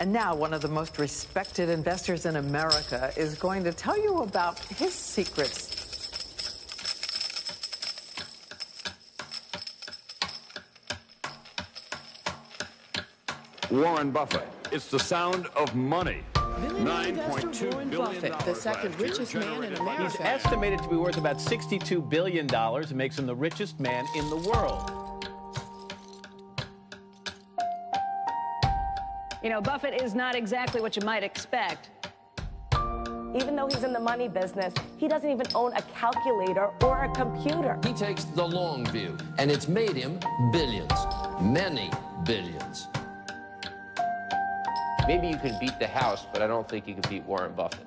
And now one of the most respected investors in America is going to tell you about his secrets. Warren Buffett. It's the sound of money. Billionaire investor Warren Buffett, the second richest man in America. He's estimated to be worth about $62 billion. It makes him the richest man in the world. You know, Buffett is not exactly what you might expect. Even though he's in the money business, he doesn't even own a calculator or a computer. He takes the long view, and it's made him billions, many billions. Maybe you can beat the House, but I don't think you can beat Warren Buffett.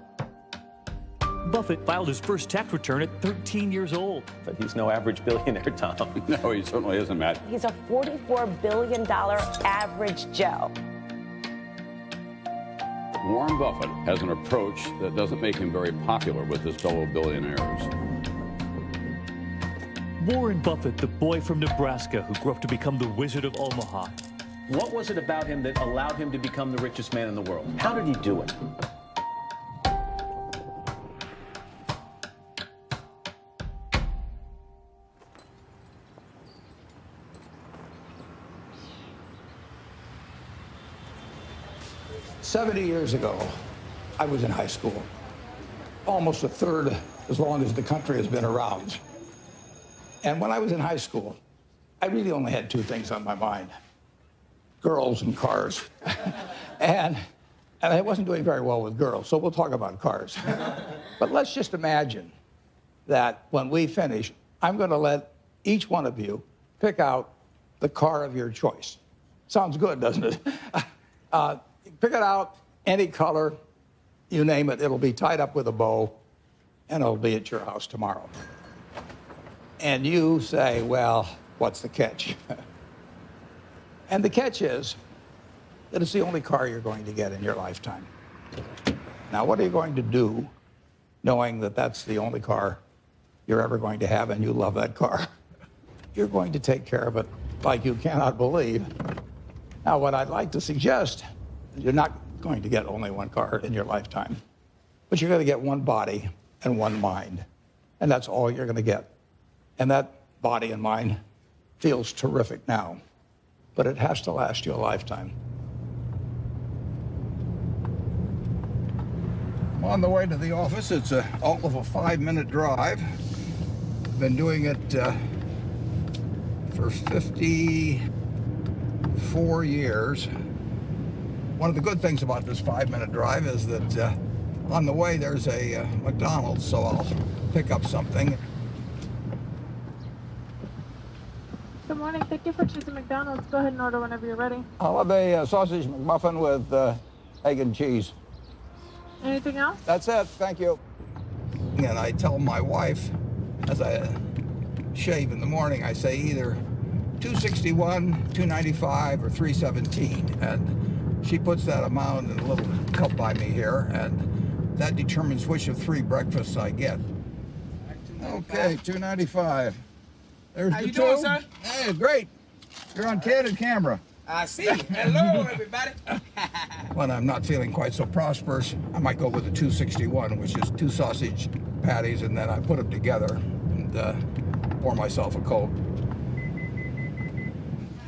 Buffett filed his first tax return at 13 years old. But he's no average billionaire, Tom. No, he certainly isn't, Matt. He's a $44 billion average Joe. Warren Buffett has an approach that doesn't make him very popular with his fellow billionaires. Warren Buffett, the boy from Nebraska who grew up to become the Wizard of Omaha. What was it about him that allowed him to become the richest man in the world? How did he do it? "70 years ago, I was in high school, almost a third as long as the country has been around. And when I was in high school, I really only had two things on my mind: girls and cars. and I wasn't doing very well with girls, so we'll talk about cars. But let's just imagine that when we finish, I'm going to let each one of you pick out the car of your choice. Sounds good, doesn't it? Pick it out, any color, you name it. It'll be tied up with a bow, and it'll be at your house tomorrow. And you say, well, what's the catch? And the catch is that it's the only car you're going to get in your lifetime. Now, what are you going to do knowing that that's the only car you're ever going to have and you love that car? You're going to take care of it like you cannot believe. Now, what I'd like to suggest is you're not going to get only one car in your lifetime, but you're going to get one body and one mind, and that's all you're going to get. And that body and mind feels terrific now, but it has to last you a lifetime. I'm on the way to the office. It's all of a 5-minute drive. Been doing it for 54 years. One of the good things about this 5-minute drive is that on the way there's a McDonald's, so I'll pick up something. Good morning. Thank you for choosing McDonald's. Go ahead and order whenever you're ready. I'll have a sausage McMuffin with egg and cheese. Anything else? That's it. Thank you. And I tell my wife, as I shave in the morning, I say either 261, 295, or 317. And she puts that amount in a little cup by me here, and that determines which of 3 breakfasts I get. Okay, 295. There's How the you 2. doing, sir? Hey, great. You're on candid camera. I see. Hello, everybody. When I'm not feeling quite so prosperous, I might go with the 261, which is 2 sausage patties, and then I put them together and pour myself a Coke.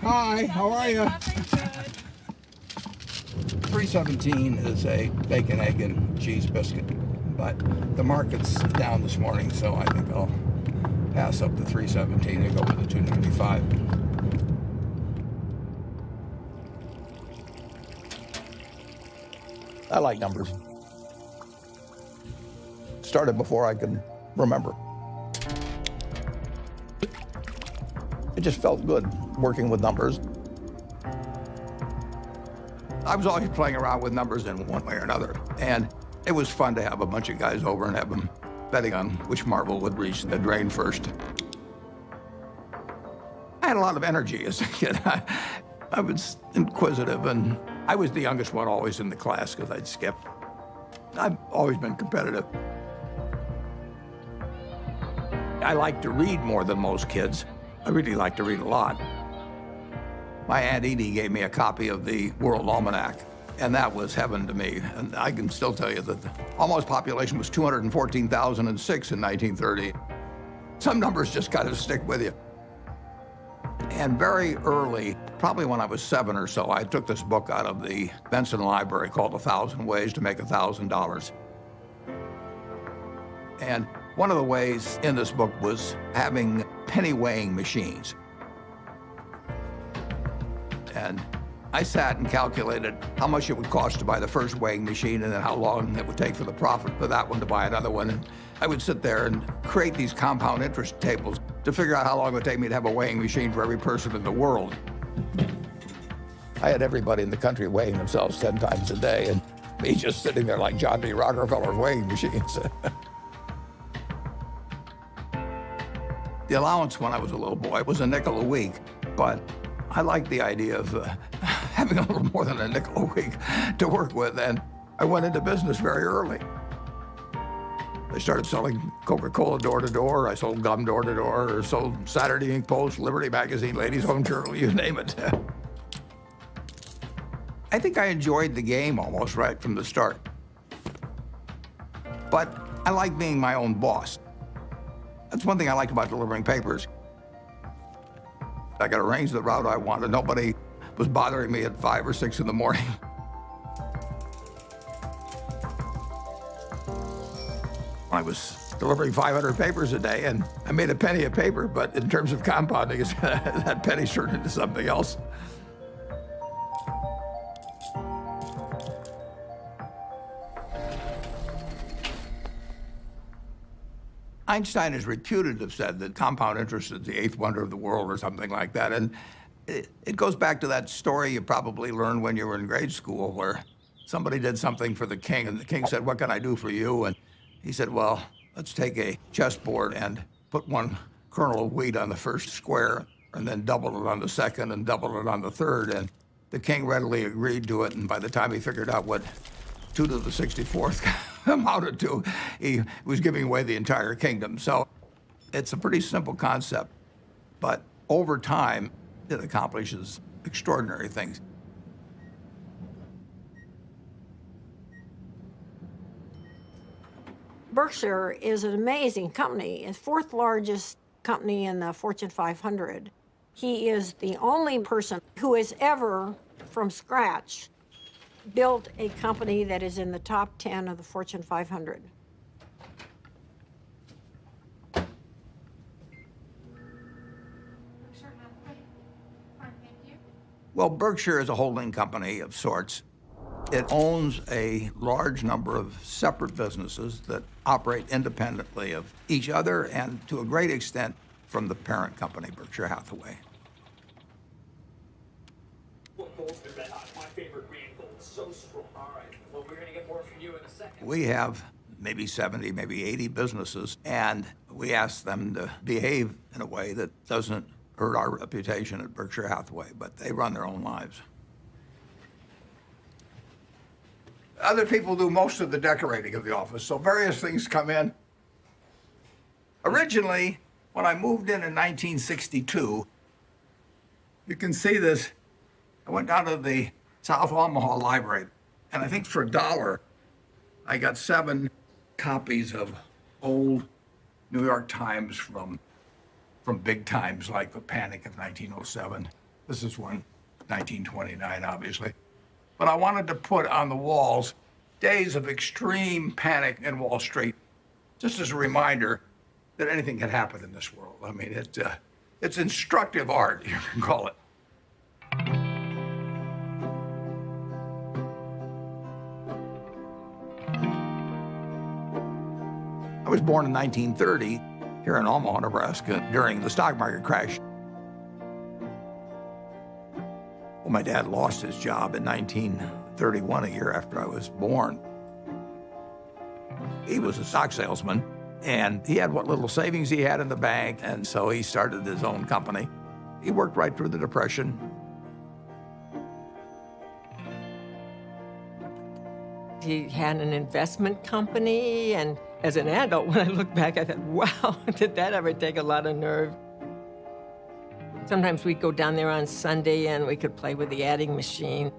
Hi, how are you? 317 is a bacon, egg, and cheese biscuit, but the market's down this morning, so I think I'll pass up the 317 and go with the 295. I like numbers. Started before I can remember. It just felt good working with numbers. I was always playing around with numbers in one way or another, and it was fun to have a bunch of guys over and have them betting on which marble would reach the drain first. I had a lot of energy as a kid. I was inquisitive, and I was the youngest one always in the class because I'd skip. I've always been competitive. I like to read more than most kids. I really like to read a lot. My Aunt Edie gave me a copy of the World Almanac And that was heaven to me. And I can still tell you that the Omaha's population was 214,006 in 1930. Some numbers just kind of stick with you. And very early, probably when I was 7 or so, I took this book out of the Benson Library called 1,000 Ways to Make $1,000. And one of the ways in this book was having penny weighing machines. And I sat and calculated how much it would cost to buy the first weighing machine and then how long it would take for the profit for that one to buy another one. And I would sit there and create these compound interest tables to figure out how long it would take me to have a weighing machine for every person in the world. I had everybody in the country weighing themselves 10 times a day, and me just sitting there like John D. Rockefeller's weighing machines. The allowance when I was a little boy was a nickel a week, but I liked the idea of having a little more than a nickel a week to work with, and I went into business very early. I started selling Coca-Cola door to door, I sold gum door to door, or sold Saturday Evening Post, Liberty Magazine, Ladies' Home Journal, you name it. I think I enjoyed the game almost right from the start. But I like being my own boss. That's one thing I liked about delivering papers. I could arrange the route I wanted. Nobody was bothering me at 5 or 6 in the morning. I was delivering 500 papers a day, and I made a penny a paper, but in terms of compounding, that penny turned into something else. Einstein is reputed to have said that compound interest is the 8th wonder of the world or something like that. And it goes back to that story you probably learned when you were in grade school where somebody did something for the king and the king said, "What can I do for you?" And he said, "Well, let's take a chessboard and put 1 kernel of wheat on the first square and then double it on the second and double it on the third." And the king readily agreed to it. And by the time he figured out what 2 to the 64th amounted to, he was giving away the entire kingdom. So it's a pretty simple concept, but over time, it accomplishes extraordinary things. Berkshire is an amazing company. It's 4th largest company in the Fortune 500. He is the only person who has ever, from scratch, built a company that is in the top 10 of the Fortune 500. Well, Berkshire is a holding company of sorts. It owns a large number of separate businesses that operate independently of each other and, to a great extent, from the parent company, Berkshire Hathaway. My favorite green gold, so strong. All right, well, we're going to get more from you in a second. We have maybe 70, maybe 80 businesses, and we ask them to behave in a way that doesn't hurt our reputation at Berkshire Hathaway, but they run their own lives. Other people do most of the decorating of the office, so various things come in. Originally, when I moved in 1962, you can see this. I went down to the South Omaha Library, and I think for $1, I got 7 copies of old New York Times from big times like the Panic of 1907. This is one, 1929, obviously. But I wanted to put on the walls days of extreme panic in Wall Street, just as a reminder that anything can happen in this world. I mean, it's instructive art, you can call it. I was born in 1930 here in Omaha, Nebraska, during the stock market crash. Well, my dad lost his job in 1931, a year after I was born. He was a stock salesman, and he had what little savings he had in the bank, and so he started his own company. He worked right through the Depression. He had an investment company, and as an adult, when I look back, I thought, wow, did that ever take a lot of nerve? Sometimes we'd go down there on Sunday and we could play with the adding machine.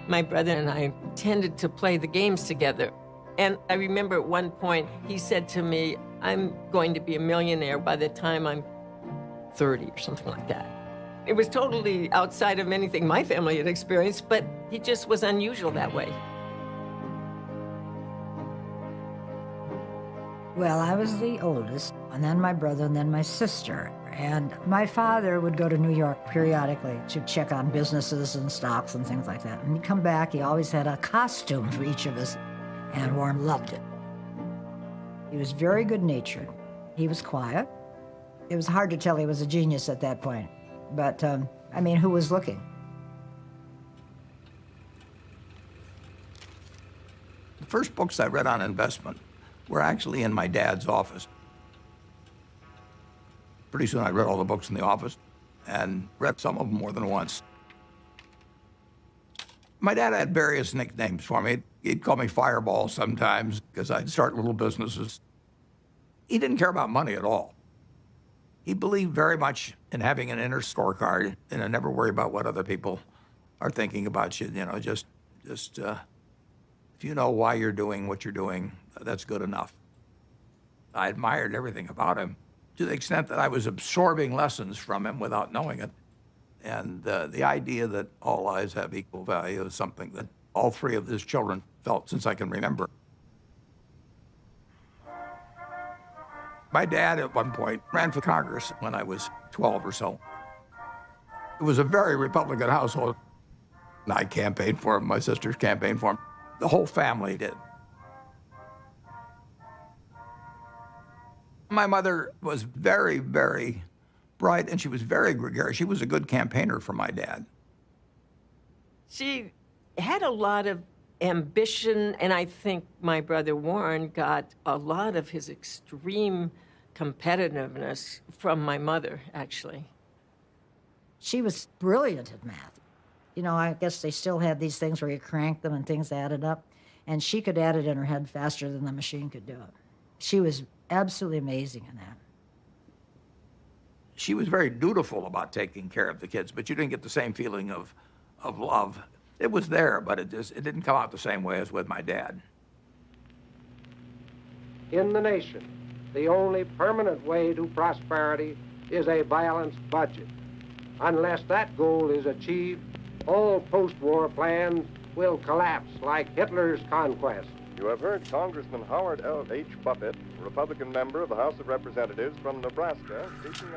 My brother and I tended to play the games together. And I remember at one point, he said to me, I'm going to be a millionaire by the time I'm 30 or something like that. It was totally outside of anything my family had experienced, but he just was unusual that way. Well, I was the oldest, and then my brother, and then my sister. And my father would go to New York periodically to check on businesses and stocks and things like that. And he'd come back, he always had a costume for each of us, and Warren loved it. He was very good-natured. He was quiet. It was hard to tell he was a genius at that point. But, I mean, who was looking? The first books I read on investment were actually in my dad's office. Pretty soon I read all the books in the office and read some of them more than once. My dad had various nicknames for me. He'd call me Fireball sometimes because I'd start little businesses. He didn't care about money at all. He believed very much in having an inner scorecard and never worry about what other people are thinking about you. You know, just if you know why you're doing what you're doing, that's good enough. I admired everything about him to the extent that I was absorbing lessons from him without knowing it. And the idea that all lives have equal value is something that all three of his children felt since I can remember. My dad, at one point, ran for Congress when I was 12 or so. It was a very Republican household. I campaigned for him, my sisters campaigned for him. The whole family did. My mother was very, very bright, and she was very gregarious. She was a good campaigner for my dad. She had a lot of ambition, and I think my brother Warren got a lot of his extreme competitiveness from my mother, actually. She was brilliant at math. You know, I guess they still had these things where you crank them and things added up, and she could add it in her head faster than the machine could do it. She was absolutely amazing in that. She was very dutiful about taking care of the kids, but you didn't get the same feeling of love. It was there, but it didn't come out the same way as with my dad. In the nation, the only permanent way to prosperity is a balanced budget. Unless that goal is achieved, all post-war plans will collapse like Hitler's conquest. You have heard Congressman Howard L. H. Buffett, Republican member of the House of Representatives from Nebraska.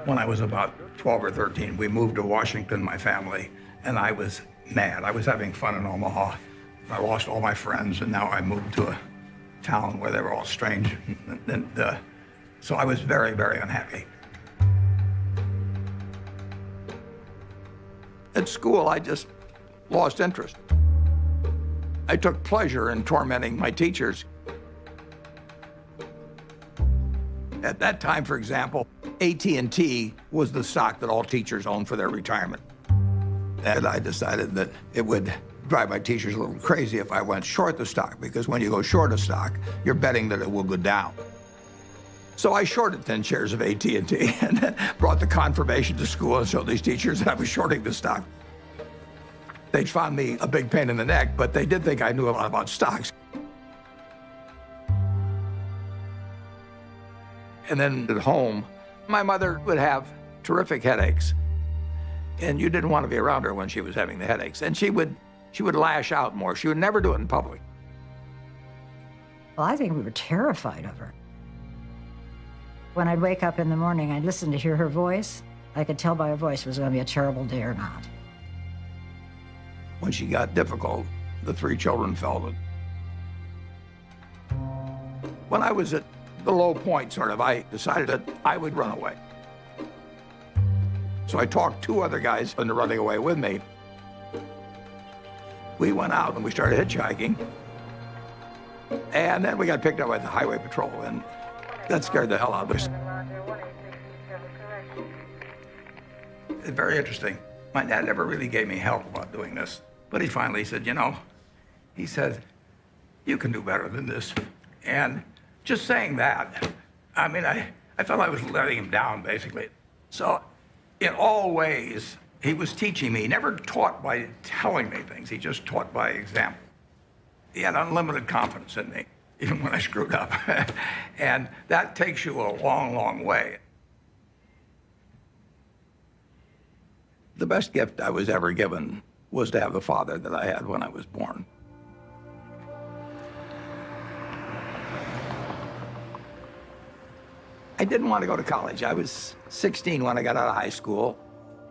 When I was about 12 or 13, we moved to Washington, my family, and I was mad. I was having fun in Omaha. I lost all my friends, and now I moved to a town where they were all strange. So I was very, very unhappy. At school, I just lost interest. I took pleasure in tormenting my teachers. At that time, for example, AT&T was the stock that all teachers owned for their retirement. And I decided that it would drive my teachers a little crazy if I went short the stock, because when you go short a stock, you're betting that it will go down. So I shorted 10 shares of AT&T and then brought the confirmation to school and showed these teachers that I was shorting the stock. They found me a big pain in the neck, but they did think I knew a lot about stocks. And then at home, my mother would have terrific headaches. And you didn't want to be around her when she was having the headaches. And she would lash out more. She would never do it in public. Well, I think we were terrified of her. When I'd wake up in the morning, I'd listen to hear her voice. I could tell by her voice it was going to be a terrible day or not. When she got difficult, the three children felt it. When I was at the low point, I decided that I would run away. So I talked two other guys into running away with me. We went out and we started hitchhiking. And then we got picked up by the highway patrol, and that scared the hell out of us. It's very interesting. My dad never really gave me help about doing this. But he finally said, you know, he said, you can do better than this. And just saying that, I felt I was letting him down, basically. So in all ways, He was teaching me. He never taught by telling me things. He just taught by example. He had unlimited confidence in me, even when I screwed up. And that takes you a long, long way. The best gift I was ever given was to have the father that I had when I was born. I didn't want to go to college. I was 16 when I got out of high school,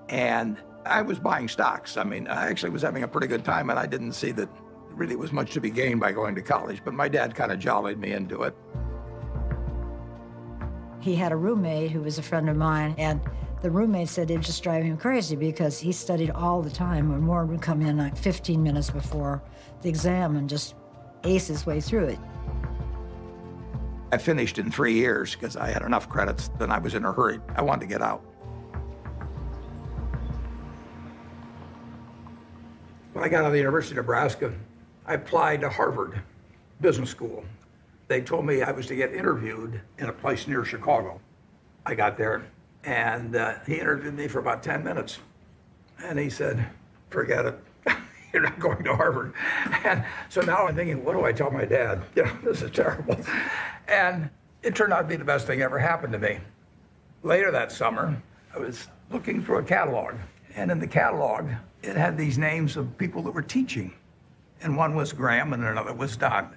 and I was buying stocks. I mean, I actually was having a pretty good time, and I didn't see that there really was much to be gained by going to college, but my dad kind of jollied me into it. He had a roommate who was a friend of mine, and the roommate said it just drove him crazy because he studied all the time, and Warren would come in like 15 minutes before the exam and just ace his way through it. I finished in 3 years because I had enough credits, then I was in a hurry. I wanted to get out. When I got out of the University of Nebraska, I applied to Harvard Business School. They told me I was to get interviewed in a place near Chicago. I got there, and he interviewed me for about 10 minutes. And he said, forget it. You're not going to Harvard. And so now I'm thinking, what do I tell my dad? You know, this is terrible. And it turned out to be the best thing ever happened to me. Later that summer, I was looking through a catalog. And in the catalog, it had these names of people that were teaching. And one was Graham and another was Dodd.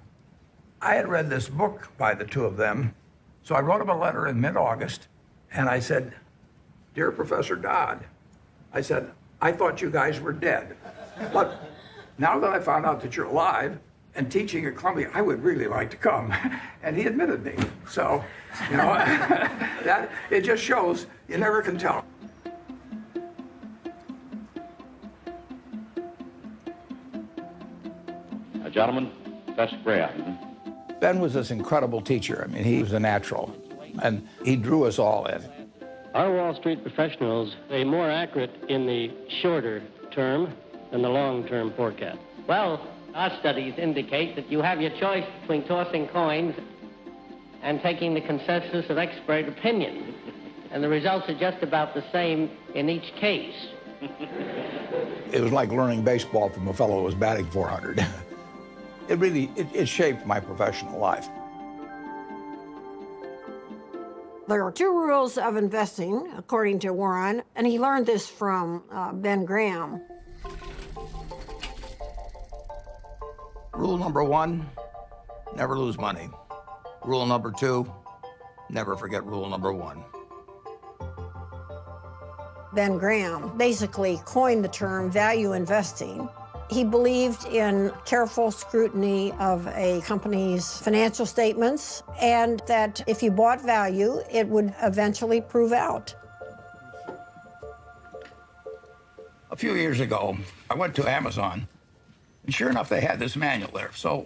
I had read this book by the two of them. So I wrote him a letter in mid-August. And I said, Dear Professor Dodd, I said, I thought you guys were dead. But now that I found out that you're alive and teaching at Columbia, I would really like to come. And he admitted me. So, you know, that it just shows you never can tell. Gentlemen, that's Graham. Ben was this incredible teacher. I mean, he was a natural, and he drew us all in. Our Wall Street professionals are more accurate in the shorter term than the long-term forecast. Well, our studies indicate that you have your choice between tossing coins and taking the consensus of expert opinion. And the results are just about the same in each case. It was like learning baseball from a fellow who was batting 400. It shaped my professional life. There are 2 rules of investing, according to Warren, and he learned this from Ben Graham. Rule number 1, never lose money. Rule number 2, never forget rule number 1. Ben Graham basically coined the term value investing. He believed in careful scrutiny of a company's financial statements, and that if you bought value, it would eventually prove out. A few years ago, I went to Amazon, and sure enough, they had this manual there. So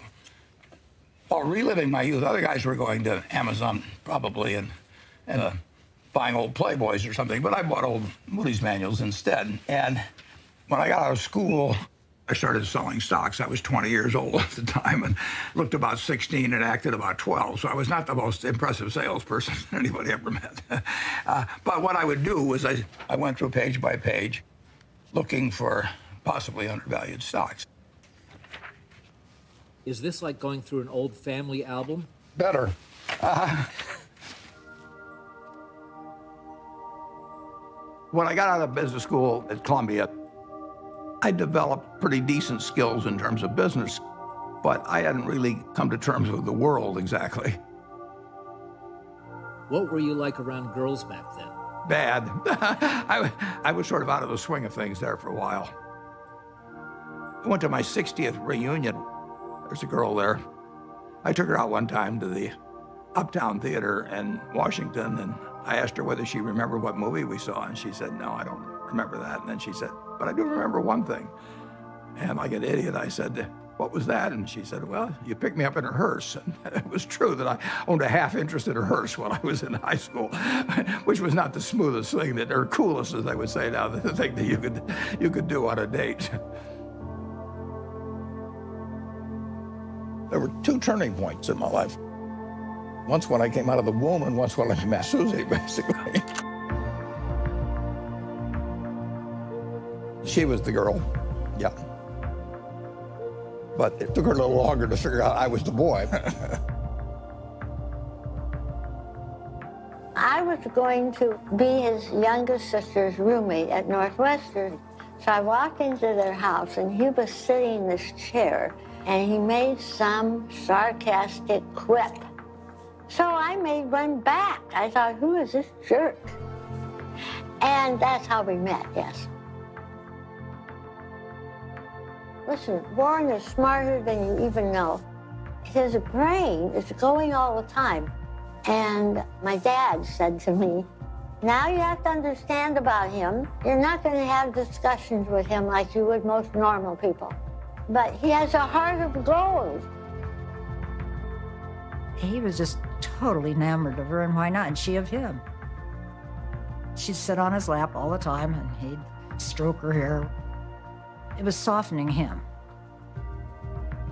while reliving my youth, other guys were going to Amazon probably and buying old Playboys or something, but I bought old Moody's manuals instead. And when I got out of school, I started selling stocks. I was 20 years old at the time and looked about 16 and acted about 12. So I was not the most impressive salesperson anybody ever met. But what I would do was I went through page by page looking for possibly undervalued stocks. Is this like going through an old family album? Better. When I got out of business school at Columbia, I developed pretty decent skills in terms of business, but I hadn't really come to terms with the world exactly. What were you like around girls back then? Bad. I was sort of out of the swing of things there for a while. I went to my 60th reunion. There's a girl there. I took her out one time to the Uptown Theater in Washington, and I asked her whether she remembered what movie we saw, and she said, no, I don't remember that. And then she said, but I do remember one thing. And like an idiot, I said, what was that? And she said, well, you picked me up in a hearse. And it was true that I owned a half interest in a hearse when I was in high school, which was not the smoothest thing, or coolest, as they would say now, the thing that you could do on a date. There were 2 turning points in my life. Once when I came out of the womb, and once when I met Susie, basically. She was the girl, yeah. But it took her a little longer to figure out I was the boy. I was going to be his youngest sister's roommate at Northwestern. So I walked into their house, and he was sitting in this chair, and he made some sarcastic quip. So I made one back. I thought, who is this jerk? And that's how we met, yes. Listen, Warren is smarter than you even know. His brain is going all the time. And my dad said to me, now you have to understand about him. You're not going to have discussions with him like you would most normal people. But he has a heart of gold. He was just totally enamored of her, and why not? And she of him. She'd sit on his lap all the time, and he'd stroke her hair. It was softening him.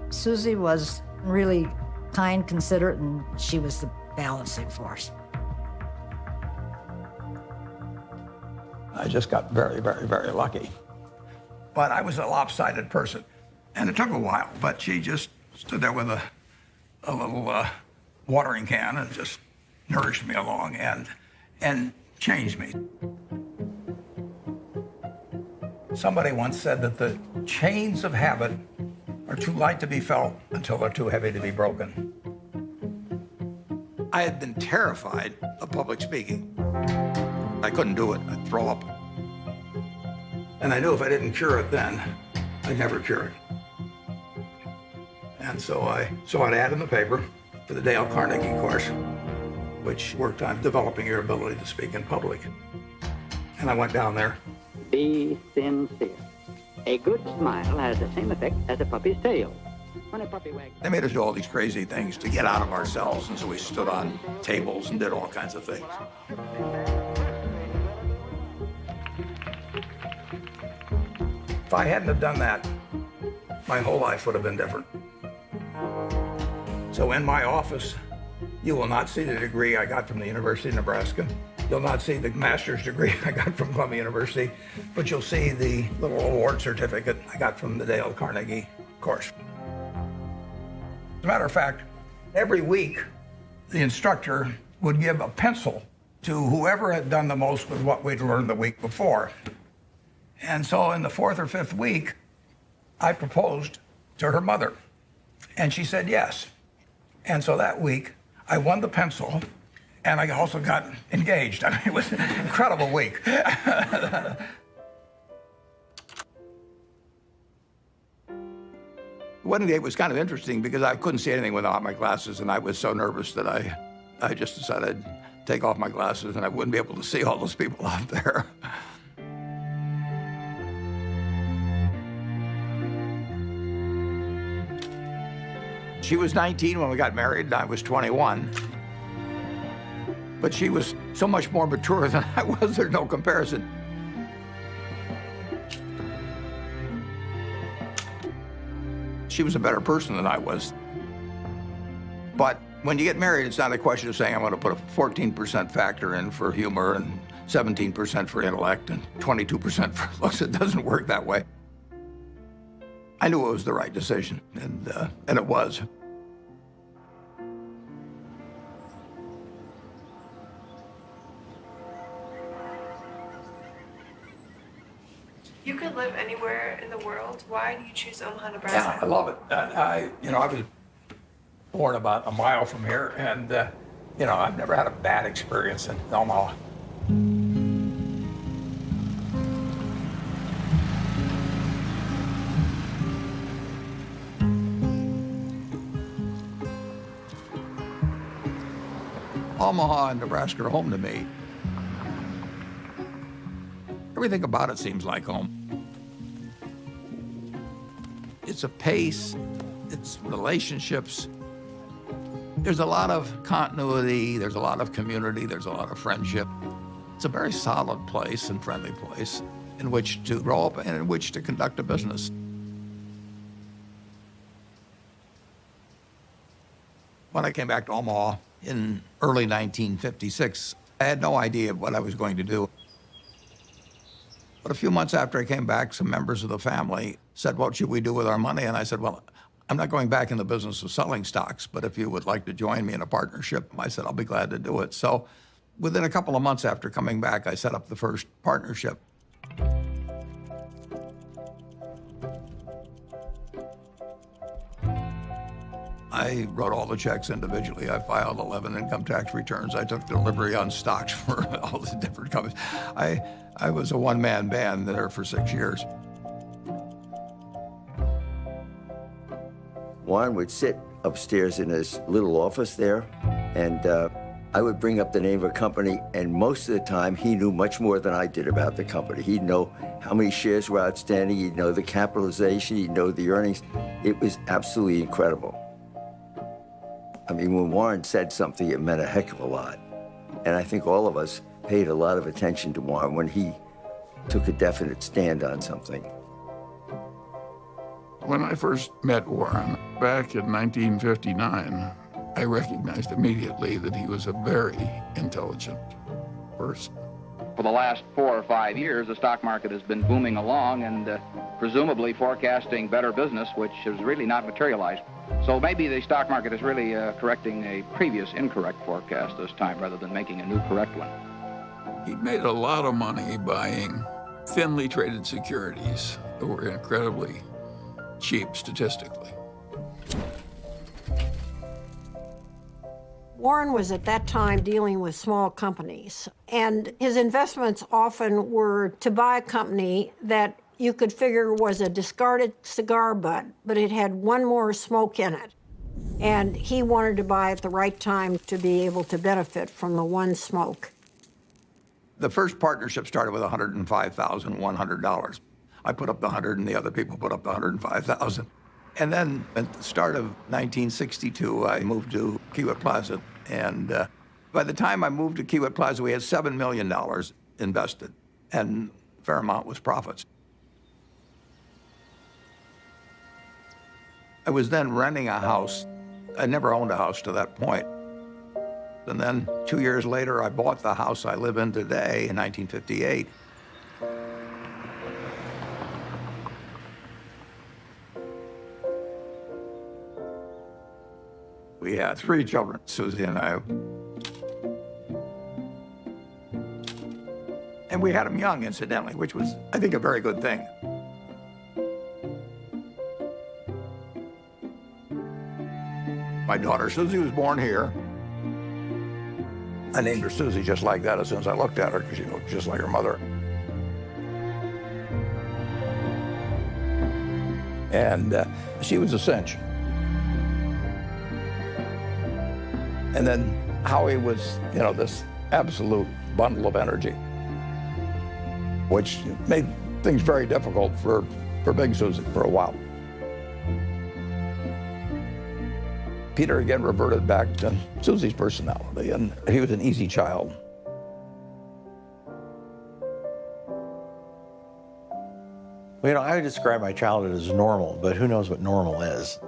Susie was really kind, considerate, and she was the balancing force. I just got very, very, very lucky. But I was a lopsided person, and it took a while, but she just stood there with a little watering can and just nourished me along and changed me. Somebody once said that the chains of habit are too light to be felt until they're too heavy to be broken. I had been terrified of public speaking. I couldn't do it. I'd throw up. And I knew if I didn't cure it then, I'd never cure it. And so I saw an ad in the paper for the Dale Carnegie course, which worked on developing your ability to speak in public. And I went down there. Be sincere. A good smile has the same effect as a puppy's tail. When a puppy wags... They made us do all these crazy things to get out of ourselves, and so we stood on tables and did all kinds of things. If I hadn't have done that, my whole life would have been different. So in my office, you will not see the degree I got from the University of Nebraska. You'll not see the master's degree I got from Columbia University, but you'll see the little award certificate I got from the Dale Carnegie course. As a matter of fact, every week, the instructor would give a pencil to whoever had done the most with what we'd learned the week before. And so in the fourth or fifth week, I proposed to her mother, and she said yes. And so that week, I won the pencil, and I also got engaged. I mean, it was an incredible week. The wedding date was kind of interesting because I couldn't see anything without my glasses, and I was so nervous that I just decided I'd take off my glasses and I wouldn't be able to see all those people out there. She was 19 when we got married, and I was 21. But she was so much more mature than I was, there's no comparison. She was a better person than I was. But when you get married, it's not a question of saying I'm going to put a 14% factor in for humor and 17% for intellect and 22% for looks. It doesn't work that way. I knew it was the right decision, and it was. You could live anywhere in the world. Why do you choose Omaha, Nebraska? Yeah, I love it. I was born about a mile from here, and I've never had a bad experience in Omaha. Omaha and Nebraska are home to me. Everything about it seems like home. It's a pace, it's relationships. There's a lot of continuity, there's a lot of community, there's a lot of friendship. It's a very solid place and friendly place in which to grow up and in which to conduct a business. When I came back to Omaha in early 1956, I had no idea what I was going to do. But a few months after I came back, some members of the family said, what should we do with our money? And I said, well, I'm not going back in the business of selling stocks, but if you would like to join me in a partnership, I said, I'll be glad to do it. So within a couple of months after coming back, I set up the first partnership. I wrote all the checks individually. I filed 11 income tax returns. I took delivery on stocks for all the different companies. I was a one-man band there for 6 years. Warren would sit upstairs in his little office there, and I would bring up the name of a company, and most of the time he knew much more than I did about the company. He'd know how many shares were outstanding, he'd know the capitalization, he'd know the earnings. It was absolutely incredible. I mean, when Warren said something, it meant a heck of a lot. And I think all of us paid a lot of attention to Warren when he took a definite stand on something. When I first met Warren back in 1959, I recognized immediately that he was a very intelligent person. For the last 4 or 5 years, the stock market has been booming along and presumably forecasting better business, which has really not materialized. So maybe the stock market is really correcting a previous incorrect forecast this time rather than making a new correct one. He made a lot of money buying thinly traded securities that were incredibly cheap statistically. Warren was at that time dealing with small companies, and his investments often were to buy a company that you could figure was a discarded cigar butt, but it had one more smoke in it. And he wanted to buy at the right time to be able to benefit from the one smoke. The first partnership started with $105,100. I put up the 100 and the other people put up the 105,000. And then at the start of 1962, I moved to Kiewit Plaza. And by the time I moved to Kiewit Plaza, we had $7 million invested, and a fair amount was profits. I was then renting a house. I never owned a house to that point. And then 2 years later, I bought the house I live in today in 1958. We had 3 children, Susie and I. And we had them young, incidentally, which was, I think, a very good thing. My daughter Susie was born here. I named her Susie just like that as soon as I looked at her, because she looked just like her mother. And she was a cinch. And then Howie was, you know, this absolute bundle of energy, which made things very difficult for Big Susie for a while. Peter again reverted back to Susie's personality, and he was an easy child. Well, you know, I would describe my childhood as normal, but who knows what normal is.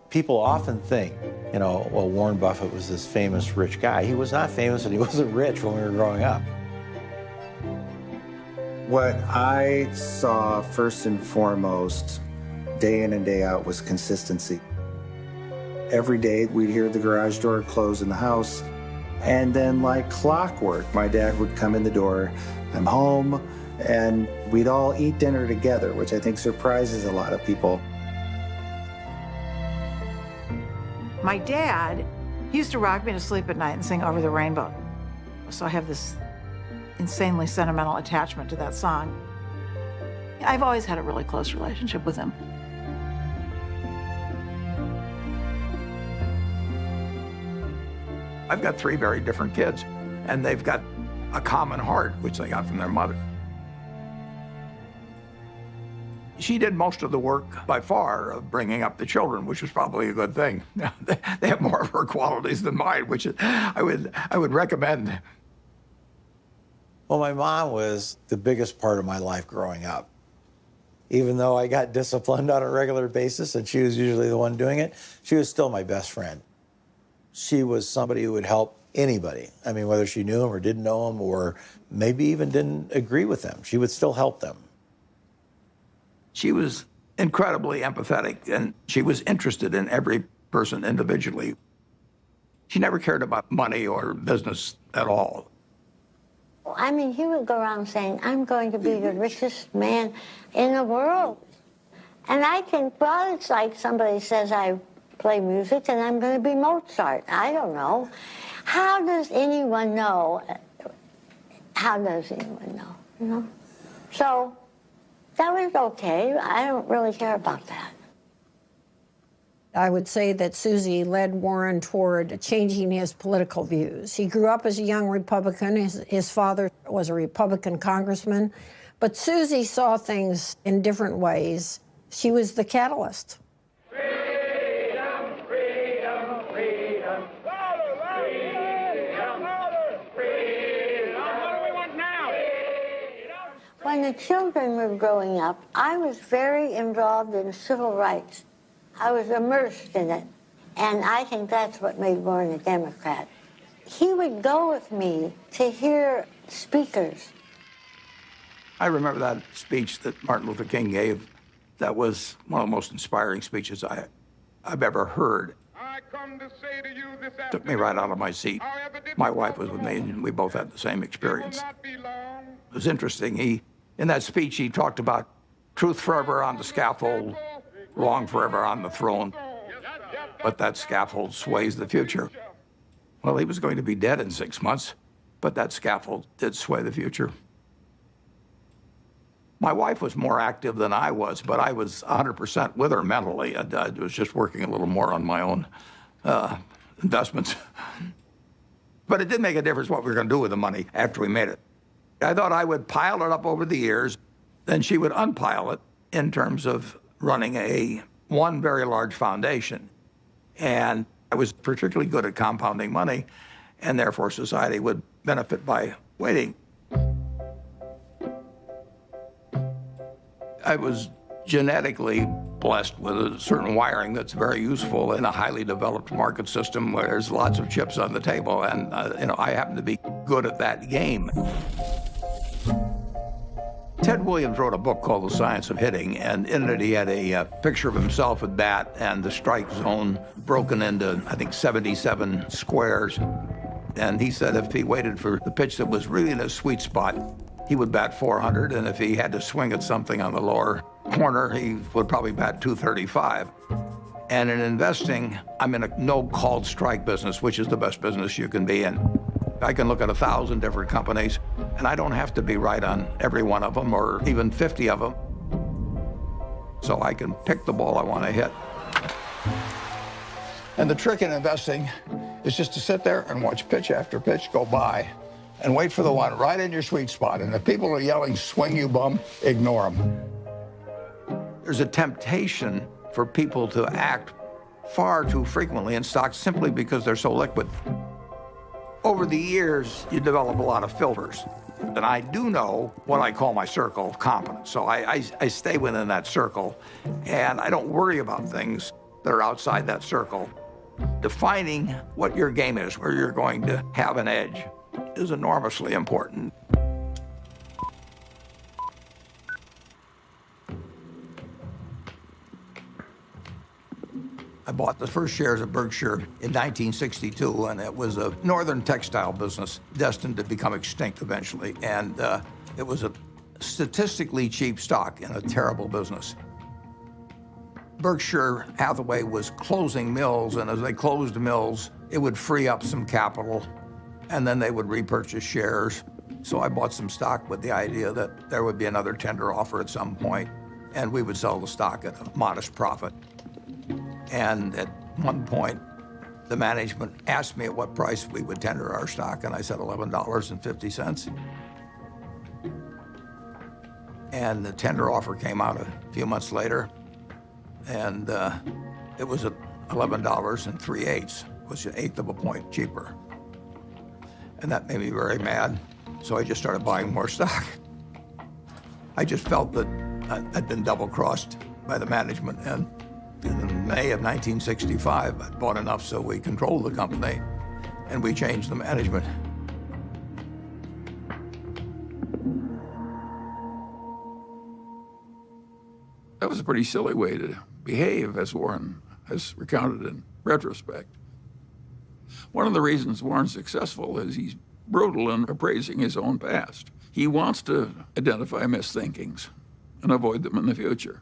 People often think, you know, well, Warren Buffett was this famous rich guy. He was not famous and he wasn't rich when we were growing up. What I saw first and foremost, day in and day out, was consistency. Every day we'd hear the garage door close in the house, and then like clockwork, my dad would come in the door, I'm home, and we'd all eat dinner together, which I think surprises a lot of people. My dad, he used to rock me to sleep at night and sing Over the Rainbow. So I have this insanely sentimental attachment to that song. I've always had a really close relationship with him. I've got 3 very different kids, and they've got a common heart, which they got from their mother. She did most of the work, by far, of bringing up the children, which was probably a good thing. They have more of her qualities than mine, which I would recommend. Well, my mom was the biggest part of my life growing up. Even though I got disciplined on a regular basis, and she was usually the one doing it, she was still my best friend. She was somebody who would help anybody. I mean, whether she knew them or didn't know them or maybe even didn't agree with them, she would still help them. She was incredibly empathetic, and she was interested in every person individually. She never cared about money or business at all. I mean, he would go around saying, I'm going to be the richest man in the world. And I think, well, it's like somebody says I play music and I'm going to be Mozart. I don't know. How does anyone know? How does anyone know, you know? So that was okay. I don't really care about that. I would say that Susie led Warren toward changing his political views. He grew up as a young Republican. His father was a Republican congressman. But Susie saw things in different ways. She was the catalyst. Freedom, freedom, freedom. What do we want now? When the children were growing up, I was very involved in civil rights. I was immersed in it, and I think that's what made Warren a Democrat. He would go with me to hear speakers. I remember that speech that Martin Luther King gave. That was one of the most inspiring speeches I've ever heard. Took me right out of my seat. My wife was with me, and we both had the same experience. It was interesting. In that speech, he talked about truth forever on the scaffold, wrong forever on the throne, but that scaffold sways the future. Well, he was going to be dead in 6 months, but that scaffold did sway the future. My wife was more active than I was, but I was 100% with her mentally. I was just working a little more on my own investments. But it did make a difference what we were going to do with the money after we made it. I thought I would pile it up over the years, then she would unpile it in terms of running one very large foundation. And I was particularly good at compounding money, and therefore society would benefit by waiting. I was genetically blessed with a certain wiring that's very useful in a highly developed market system where there's lots of chips on the table, and I happen to be good at that game. Ted Williams wrote a book called The Science of Hitting, and in it he had a picture of himself at bat and the strike zone broken into, I think, 77 squares. And he said if he waited for the pitch that was really in a sweet spot, he would bat 400, and if he had to swing at something on the lower corner, he would probably bat 235. And in investing, I'm in a no-called strike business, which is the best business you can be in. I can look at 1,000 different companies, and I don't have to be right on every one of them or even 50 of them. So I can pick the ball I want to hit. And the trick in investing is just to sit there and watch pitch after pitch go by and wait for the one right in your sweet spot. And if people are yelling, swing you bum, ignore them. There's a temptation for people to act far too frequently in stocks simply because they're so liquid. Over the years, you develop a lot of filters. And I do know what I call my circle of competence. So I stay within that circle, and I don't worry about things that are outside that circle. Defining what your game is, where you're going to have an edge, is enormously important. I bought the first shares of Berkshire in 1962, and it was a northern textile business destined to become extinct eventually. And it was a statistically cheap stock in a terrible business. Berkshire Hathaway was closing mills, and as they closed mills, it would free up some capital, and then they would repurchase shares. So I bought some stock with the idea that there would be another tender offer at some point, and we would sell the stock at a modest profit. And at one point, the management asked me at what price we would tender our stock, and I said $11.50. And the tender offer came out a few months later, and it was at $11 3/8, which was 1/8 of a point cheaper. And that made me very mad, so I just started buying more stock. I just felt that I'd been double-crossed by the management, and in May of 1965, I bought enough so we controlled the company. and we changed the management. That was a pretty silly way to behave, as Warren has recounted in retrospect. One of the reasons Warren's successful is he's brutal in appraising his own past. He wants to identify misthinkings and avoid them in the future.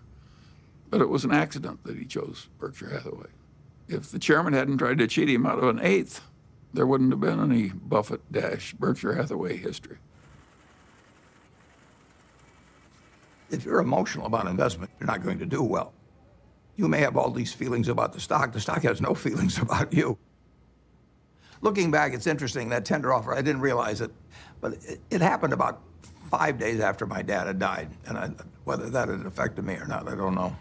But it was an accident that he chose Berkshire Hathaway. If the chairman hadn't tried to cheat him out of an eighth, there wouldn't have been any Buffett-Berkshire Hathaway history. If you're emotional about investment, you're not going to do well. You may have all these feelings about the stock has no feelings about you. Looking back, it's interesting, that tender offer, I didn't realize it, but it happened about 5 days after my dad had died, and whether that had affected me or not, I don't know.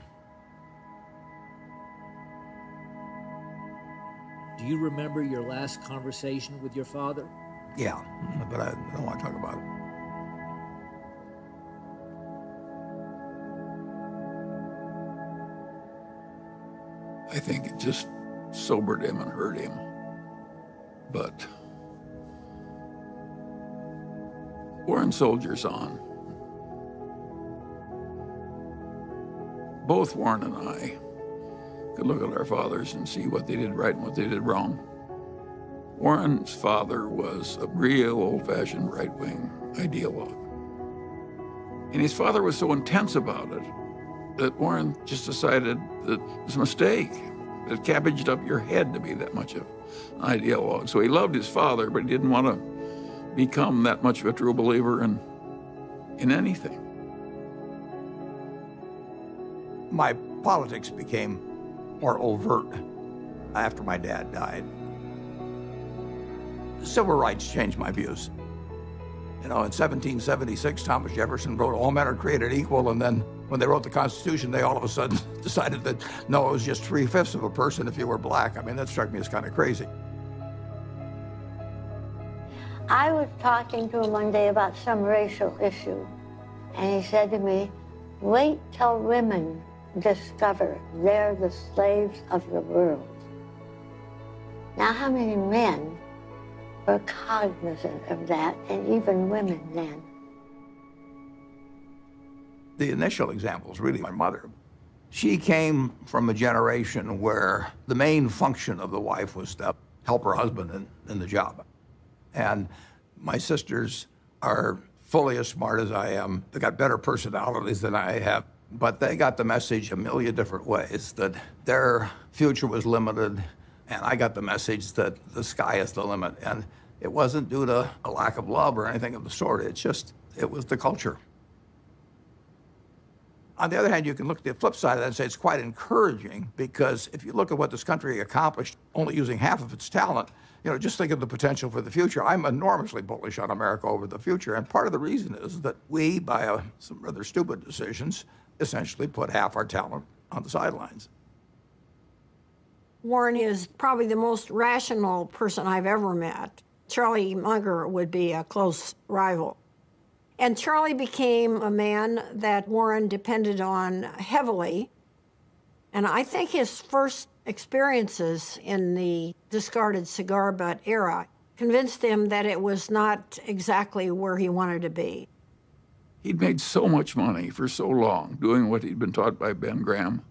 Do you remember your last conversation with your father? Yeah, but I don't want to talk about it. I think it just sobered him and hurt him. But Warren soldiers on. Both Warren and I could look at our fathers and see what they did right and what they did wrong. Warren's father was a real old-fashioned right-wing ideologue. And his father was so intense about it that Warren just decided that it was a mistake. It cabbaged up your head to be that much of an ideologue. So he loved his father, but he didn't want to become that much of a true believer in anything. My politics became more overt after my dad died. Civil rights changed my views. You know, in 1776, Thomas Jefferson wrote, "All men are created equal," and then when they wrote the Constitution, they all of a sudden decided that, no, it was just 3/5 of a person if you were black. I mean, that struck me as kind of crazy. I was talking to him one day about some racial issue, and he said to me, "Wait till women discover they're the slaves of the world." Now, how many men were cognizant of that, and even women then? The initial example is really my mother. She came from a generation where the main function of the wife was to help her husband in the job. And my sisters are fully as smart as I am. They got better personalities than I have, but they got the message a million different ways that their future was limited, and I got the message that the sky is the limit. And it wasn't due to a lack of love or anything of the sort. It was the culture. On the other hand, you can look at the flip side of that and say it's quite encouraging, because if you look at what this country accomplished only using half of its talent, you know, just think of the potential for the future. I'm enormously bullish on America over the future, and part of the reason is that we, by some rather stupid decisions, essentially put half our talent on the sidelines. Warren is probably the most rational person I've ever met. Charlie Munger would be a close rival. And Charlie became a man that Warren depended on heavily. And I think his first experiences in the discarded cigar butt era convinced him that it was not exactly where he wanted to be. He'd made so much money for so long doing what he'd been taught by Ben Graham,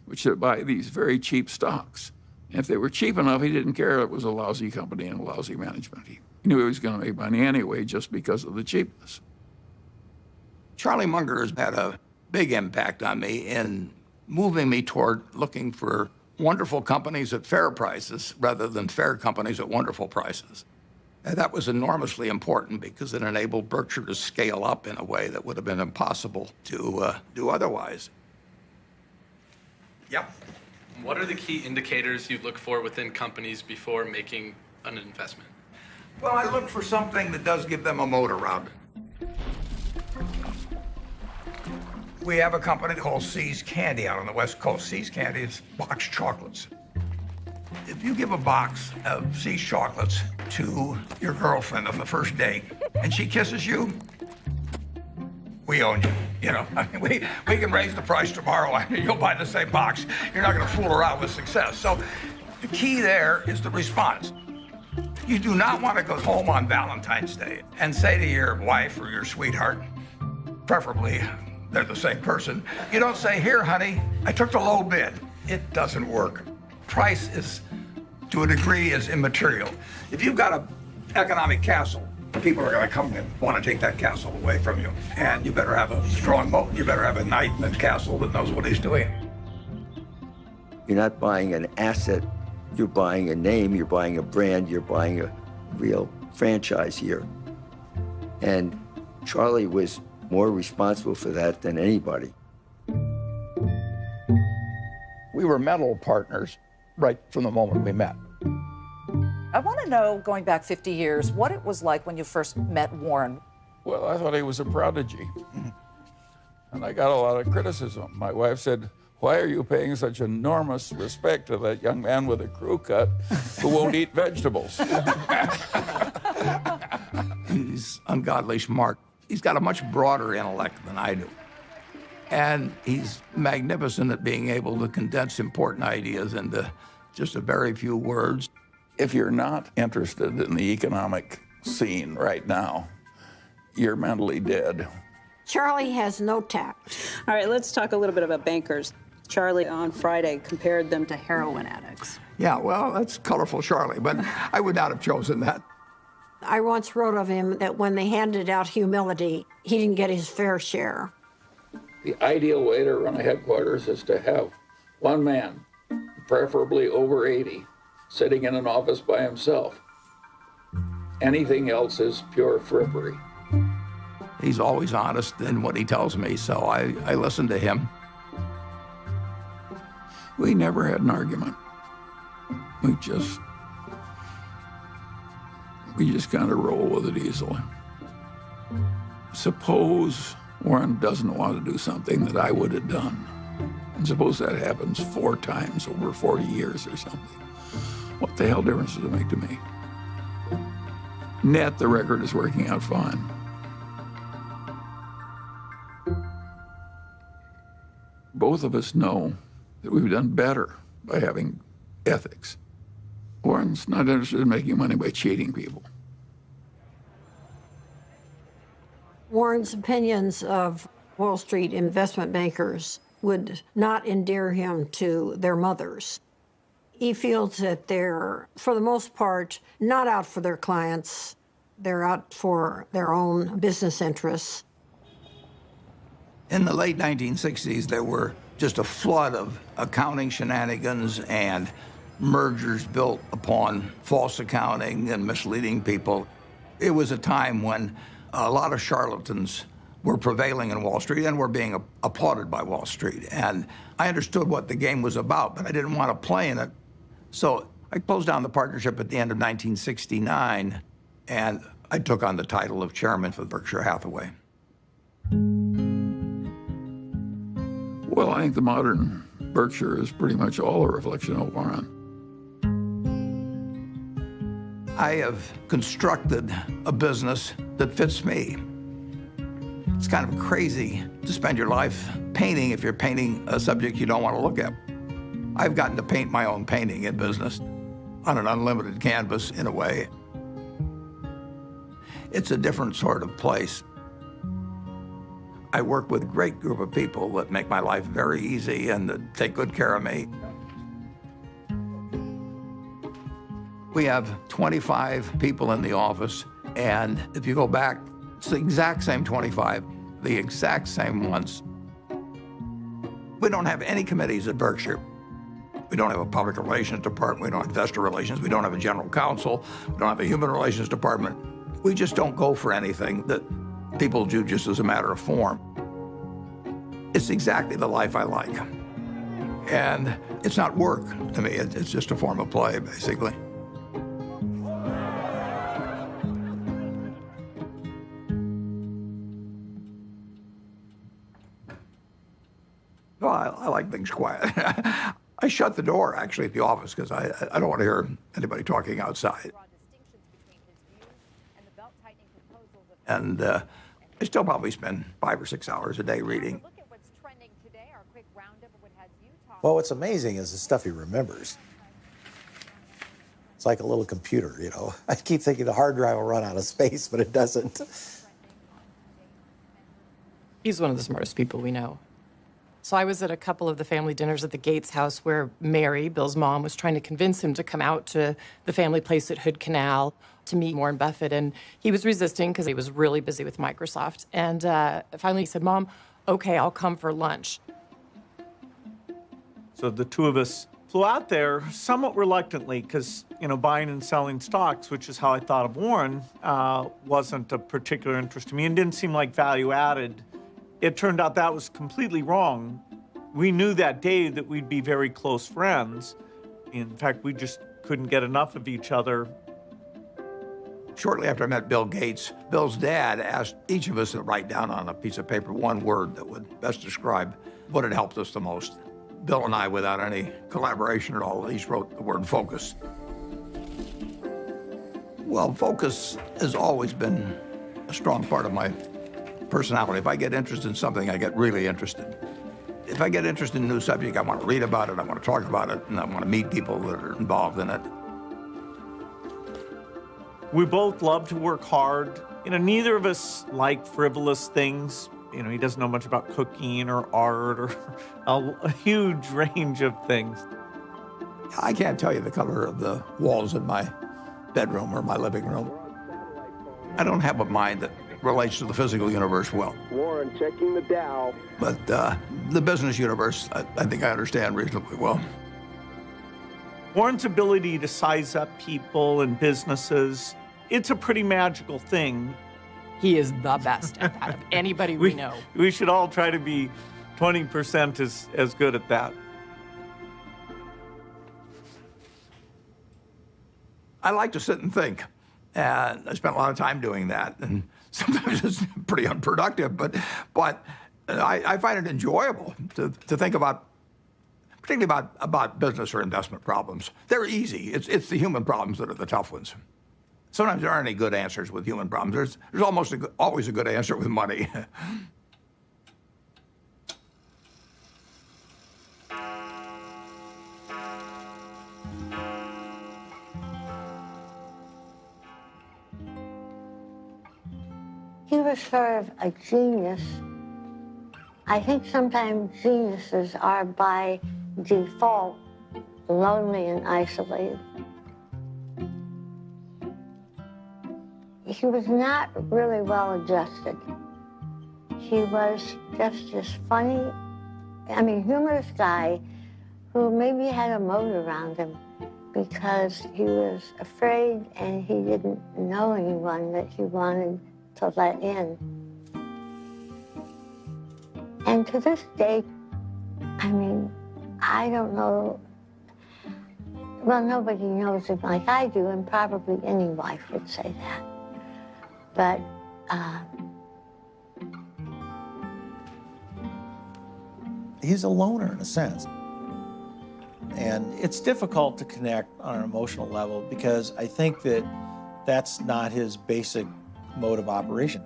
which is to buy these very cheap stocks. And if they were cheap enough, he didn't care it was a lousy company and a lousy management. He knew he was going to make money anyway just because of the cheapness. Charlie Munger has had a big impact on me in moving me toward looking for wonderful companies at fair prices rather than fair companies at wonderful prices. And that was enormously important because it enabled Berkshire to scale up in a way that would have been impossible to do otherwise. Yep. What are the key indicators you look for within companies before making an investment? Well, I look for something that does give them a moat around it. We have a company called See's Candy out on the West Coast. See's Candy is boxed chocolates. If you give a box of See's chocolates to your girlfriend on the first date and she kisses you, we own you. You know, I mean, we can raise the price tomorrow and you'll buy the same box. You're not going to fool around with success. So the key there is the response. You do not want to go home on Valentine's Day and say to your wife or your sweetheart, preferably they're the same person, you don't say, here, honey, I took the low bid. It doesn't work. Price is, to a degree, is immaterial. If you've got an economic castle, people are going to come and want to take that castle away from you. And you better have a strong moat. You better have a knight in the castle that knows what he's doing. You're not buying an asset, you're buying a name, you're buying a brand, you're buying a real franchise here. And Charlie was more responsible for that than anybody. We were mental partners right from the moment we met. I want to know, going back 50 years, what it was like when you first met Warren. Well, I thought he was a prodigy. And I got a lot of criticism. My wife said, why are you paying such enormous respect to that young man with a crew cut who won't eat vegetables? He's ungodly smart. He's got a much broader intellect than I do. And he's magnificent at being able to condense important ideas into just a very few words. If you're not interested in the economic scene right now, you're mentally dead. Charlie has no tact. All right, let's talk a little bit about bankers. Charlie on Friday compared them to heroin addicts. Yeah, well, that's colorful Charlie, but I would not have chosen that. I once wrote of him that when they handed out humility, he didn't get his fair share. The ideal way to run a headquarters is to have one man, preferably over 80, sitting in an office by himself. Anything else is pure frippery. He's always honest in what he tells me, so I listen to him. We never had an argument. We just kind of roll with it easily. Suppose Warren doesn't want to do something that I would have done. And suppose that happens 4 times over 40 years or something. What the hell difference does it make to me? Net, the record is working out fine. Both of us know that we've done better by having ethics. Warren's not interested in making money by cheating people. Warren's opinions of Wall Street investment bankers would not endear him to their mothers. He feels that they're, for the most part, not out for their clients. They're out for their own business interests. In the late 1960s, there were just a flood of accounting shenanigans and mergers built upon false accounting and misleading people. It was a time when a lot of charlatans were prevailing in Wall Street and were being applauded by Wall Street. And I understood what the game was about, but I didn't want to play in it. So I closed down the partnership at the end of 1969, and I took on the title of chairman for Berkshire Hathaway. Well, I think the modern Berkshire is pretty much all a reflection of Warren. I have constructed a business that fits me. It's kind of crazy to spend your life painting if you're painting a subject you don't want to look at. I've gotten to paint my own painting in business on an unlimited canvas, in a way. It's a different sort of place. I work with a great group of people that make my life very easy and that take good care of me. We have 25 people in the office, and if you go back, it's the exact same 25, the exact same ones. We don't have any committees at Berkshire. We don't have a public relations department, we don't have investor relations, we don't have a general counsel, we don't have a human relations department. We just don't go for anything that people do just as a matter of form. It's exactly the life I like. And it's not work to me, it's just a form of play, basically. Well, I like things quiet. I shut the door, actually, at the office because I don't want to hear anybody talking outside. And I still probably spend 5 or 6 hours a day reading. Well, what's amazing is the stuff he remembers. It's like a little computer, you know. I keep thinking the hard drive will run out of space, but it doesn't. He's one of the smartest people we know. So I was at a couple of the family dinners at the Gates house where Mary, Bill's mom, was trying to convince him to come out to the family place at Hood Canal to meet Warren Buffett. And he was resisting because he was really busy with Microsoft. And finally he said, Mom, okay, I'll come for lunch. So the two of us flew out there somewhat reluctantly because, you know, buying and selling stocks, which is how I thought of Warren, wasn't a particular interest to me and didn't seem like value added. It turned out that was completely wrong. We knew that day that we'd be very close friends. In fact, we just couldn't get enough of each other. Shortly after I met Bill Gates, Bill's dad asked each of us to write down on a piece of paper one word that would best describe what had helped us the most. Bill and I, without any collaboration at all, each wrote the word focus. Well, focus has always been a strong part of my personality. If I get interested in something, I get really interested. If I get interested in a new subject, I want to read about it, I want to talk about it, and I want to meet people that are involved in it. We both love to work hard. You know, neither of us like frivolous things. You know, he doesn't know much about cooking or art or a huge range of things. I can't tell you the color of the walls in my bedroom or my living room. I don't have a mind that relates to the physical universe well. Warren, checking the Dow. But the business universe, I think I understand reasonably well. Warren's ability to size up people and businesses, it's a pretty magical thing. He is the best at that of anybody we know. We should all try to be 20% as good at that. I like to sit and think, and I spent a lot of time doing that. And sometimes it's pretty unproductive, but I find it enjoyable to think about, particularly about business or investment problems. They're easy. It's the human problems that are the tough ones. Sometimes there aren't any good answers with human problems. There's almost always a good answer with money. He was sort of a genius. I think sometimes geniuses are by default lonely and isolated. He was not really well adjusted. He was just this funny, humorous guy who maybe had a moat around him because he was afraid and he didn't know anyone that he wanted to let in. And to this day, I don't know, well, nobody knows him like I do, and probably any wife would say that. But he's a loner in a sense. And it's difficult to connect on an emotional level because I think that that's not his basic mode of operation.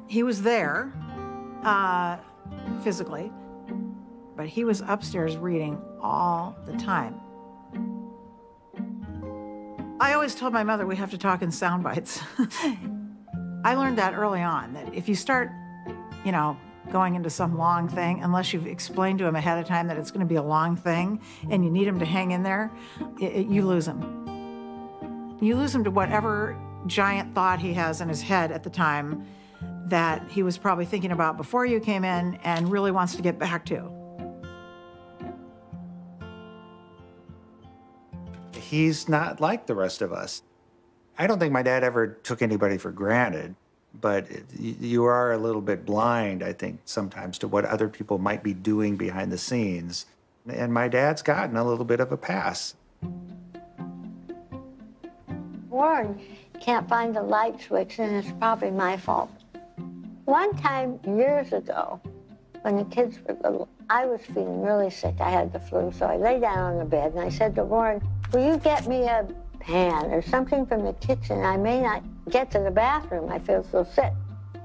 He was there physically, but he was upstairs reading all the time. I always told my mother we have to talk in sound bites. I learned that early on, that if you start, going into some long thing, unless you've explained to him ahead of time that it's going to be a long thing and you need him to hang in there, you lose him. You lose him to whatever giant thought he has in his head at the time that he was probably thinking about before you came in and really wants to get back to. He's not like the rest of us. I don't think my dad ever took anybody for granted, but you are a little bit blind, I think, sometimes to what other people might be doing behind the scenes. And my dad's gotten a little bit of a pass. Warren can't find the light switch, and it's probably my fault. One time, years ago, when the kids were little, I was feeling really sick. I had the flu, so I lay down on the bed, and I said to Warren, will you get me a pan or something from the kitchen? I may not get to the bathroom. I feel so sick.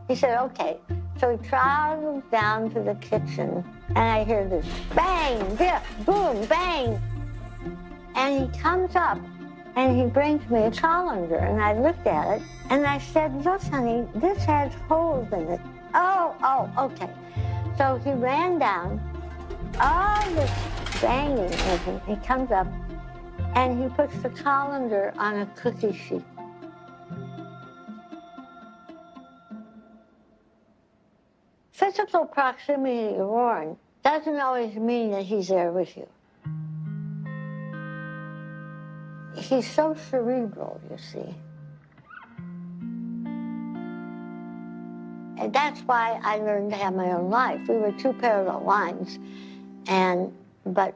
He said, okay. So he traveled down to the kitchen, and I hear this bang, biff, boom, bang. And he comes up and he brings me a colander, and I looked at it and I said, look, honey, this has holes in it. Oh, okay. So he ran down, all this banging with him. He comes up and he puts the colander on a cookie sheet. Physical proximity to Warren doesn't always mean that he's there with you. He's so cerebral, you see. And that's why I learned to have my own life. We were two parallel lines, but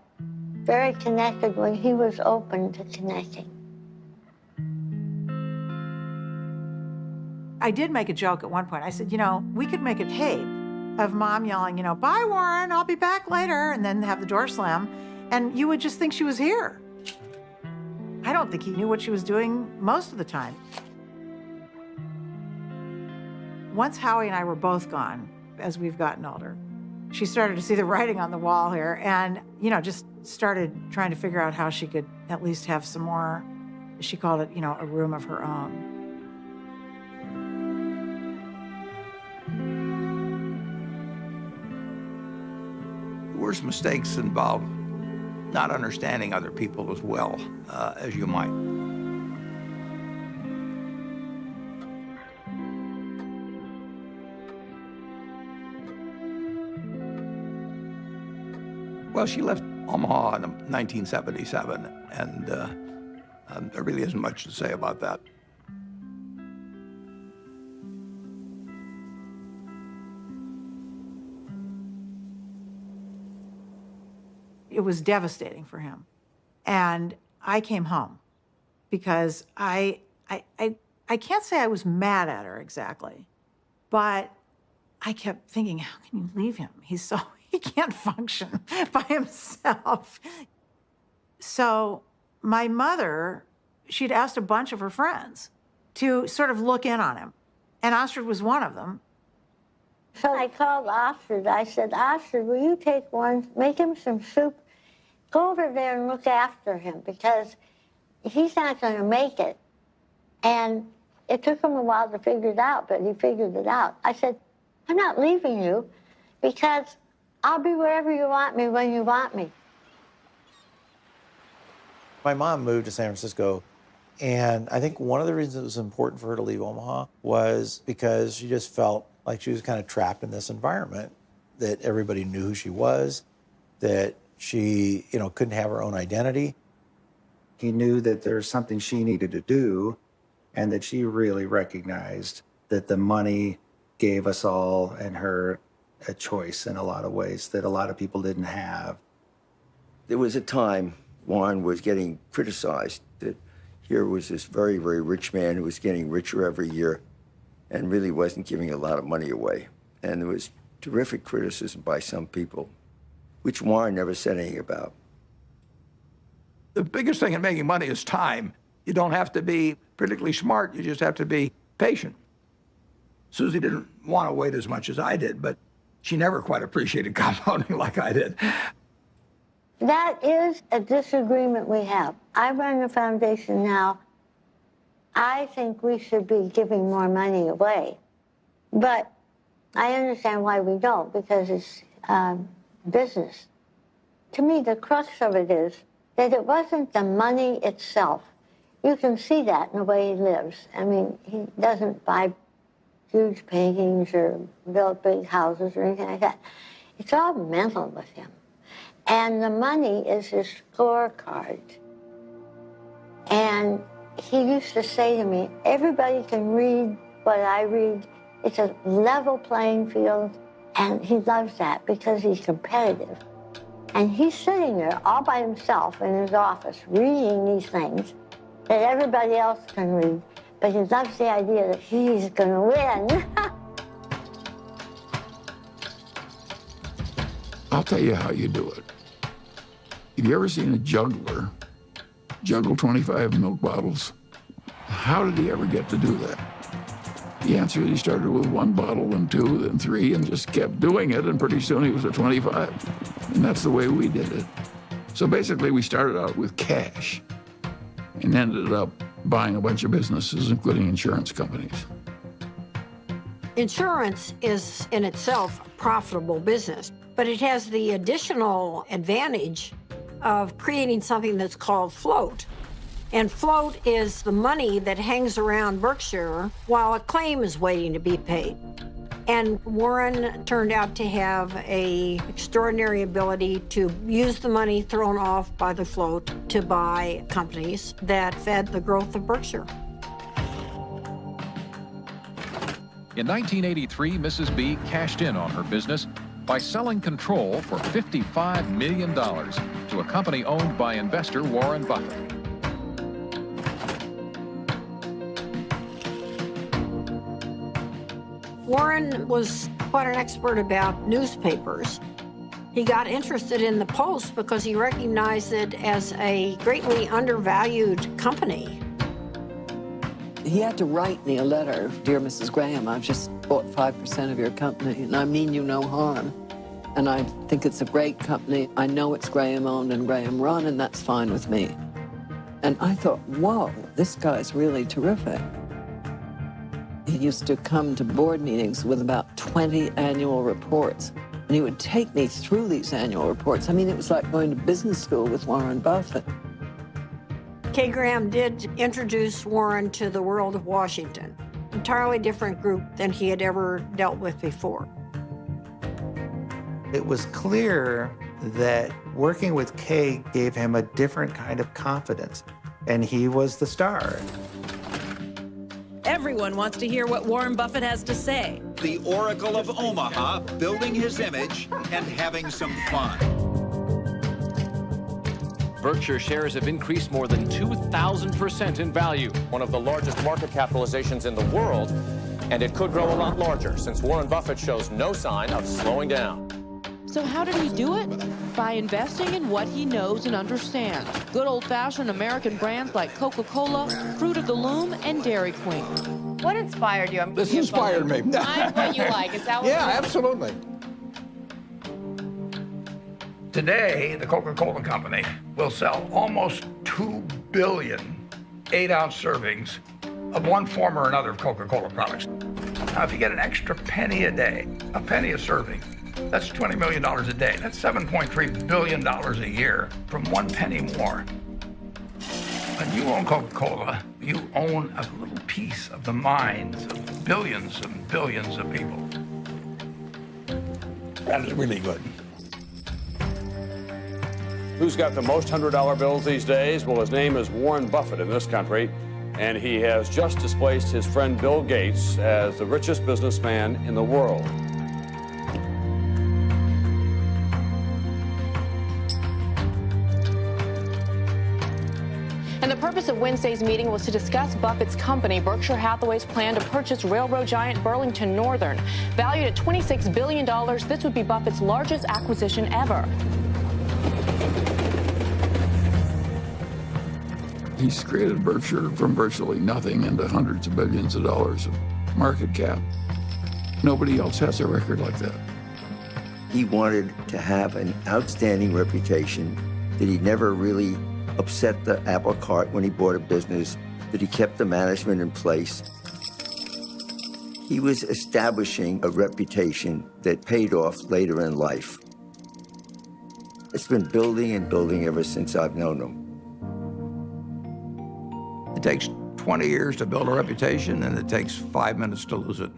very connected when he was open to connecting. I did make a joke at one point. I said, we could make a tape of Mom yelling, bye, Warren, I'll be back later, and then have the door slam, and you would just think she was here. I don't think he knew what she was doing most of the time. Once Howie and I were both gone, as we've gotten older, she started to see the writing on the wall here and, just started trying to figure out how she could at least have some more, she called it, a room of her own. The worst mistakes involve not understanding other people as well as you might. Well, she left Omaha in 1977, and there really isn't much to say about that. It was devastating for him. And I came home because I can't say I was mad at her exactly, but I kept thinking, how can you leave him? He can't function by himself. So my mother, she'd asked a bunch of her friends to sort of look in on him. And Astrid was one of them. So I called Astrid. I said, Astrid, will you take one, make him some soup, go over there and look after him because he's not going to make it. And it took him a while to figure it out, but he figured it out. I said, I'm not leaving you because I'll be wherever you want me when you want me. My mom moved to San Francisco, and I think one of the reasons it was important for her to leave Omaha was because she just felt like she was kind of trapped in this environment, that everybody knew who she was, that she, couldn't have her own identity. He knew that there was something she needed to do, and that she really recognized that the money gave us all and her a choice in a lot of ways that a lot of people didn't have. There was a time Warren was getting criticized, that here was this very, very rich man who was getting richer every year and really wasn't giving a lot of money away. And there was terrific criticism by some people, which Warren never said anything about. The biggest thing in making money is time. You don't have to be particularly smart, you just have to be patient. Susie didn't want to wait as much as I did, but she never quite appreciated compounding like I did. That is a disagreement we have. I run a foundation now. I think we should be giving more money away. But I understand why we don't, because it's business. To me, the crux of it is that it wasn't the money itself. You can see that in the way he lives. I mean, he doesn't buy huge paintings or build big houses or anything like that. It's all mental with him. And the money is his scorecard. And he used to say to me, everybody can read what I read. It's a level playing field. And he loves that because he's competitive. And he's sitting there all by himself in his office reading these things that everybody else can read. But he loves the idea that he's going to win. I'll tell you how you do it. Have you ever seen a juggler juggle 25 milk bottles? How did he ever get to do that? The answer is he started with 1 bottle, then 2, then 3, and just kept doing it, and pretty soon he was at 25. And that's the way we did it. So basically, we started out with cash and ended up buying a bunch of businesses, including insurance companies. Insurance is in itself a profitable business, but it has the additional advantage of creating something that's called float. And float is the money that hangs around Berkshire while a claim is waiting to be paid. And Warren turned out to have an extraordinary ability to use the money thrown off by the float to buy companies that fed the growth of Berkshire. In 1983, Mrs. B cashed in on her business by selling control for $55 million to a company owned by investor Warren Buffett. Warren was quite an expert about newspapers. He got interested in the Post because he recognized it as a greatly undervalued company. He had to write me a letter. Dear Mrs. Graham, I've just bought 5% of your company, and I mean you no harm. And I think it's a great company. I know it's Graham owned and Graham run, and that's fine with me. And I thought, whoa, this guy's really terrific. He used to come to board meetings with about 20 annual reports, and he would take me through these annual reports. I mean, it was like going to business school with Warren Buffett. Kay Graham did introduce Warren to the world of Washington, entirely different group than he had ever dealt with before. It was clear that working with Kay gave him a different kind of confidence, and he was the star. Everyone wants to hear what Warren Buffett has to say. The Oracle of Omaha, building his image and having some fun. Berkshire shares have increased more than 2,000% in value. One of the largest market capitalizations in the world, and it could grow a lot larger since Warren Buffett shows no sign of slowing down. So how did he do it? By investing in what he knows and understands. Good old-fashioned American brands like Coca-Cola, Fruit of the Loom, and Dairy Queen. What inspired you? This inspired me. Find what you like. Is that what Yeah, absolutely. Today, the Coca-Cola Company will sell almost 2 billion 8-ounce servings of one form or another of Coca-Cola products. Now, if you get an extra penny a day, a penny a serving, that's $20 million a day. That's $7.3 billion a year from 1 penny more. When you own Coca-Cola, you own a little piece of the minds of billions and billions of people. That is really good. Who's got the most $100 bills these days? Well, his name is Warren Buffett in this country, and he has just displaced his friend Bill Gates as the richest businessman in the world. And the purpose of Wednesday's meeting was to discuss Buffett's company, Berkshire Hathaway's plan to purchase railroad giant Burlington Northern. Valued at $26 billion, this would be Buffett's largest acquisition ever. He's created Berkshire from virtually nothing into hundreds of billions of dollars of market cap. Nobody else has a record like that. He wanted to have an outstanding reputation, that he never really upset the apple cart when he bought a business, that he kept the management in place. He was establishing a reputation that paid off later in life. It's been building and building ever since I've known him. It takes 20 years to build a reputation, and it takes 5 minutes to lose it.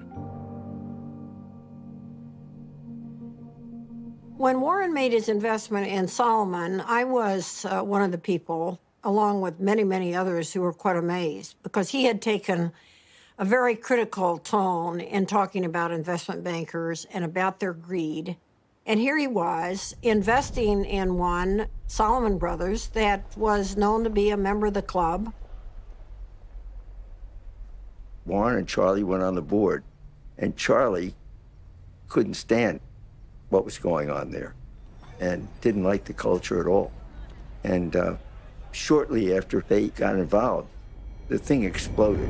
When Warren made his investment in Solomon, I was one of the people, along with many, many others, who were quite amazed because he had taken a very critical tone in talking about investment bankers and about their greed. And here he was investing in one, Solomon Brothers, that was known to be a member of the club. Warren and Charlie went on the board, and Charlie couldn't stand what was going on there and didn't like the culture at all. And shortly after they got involved, the thing exploded.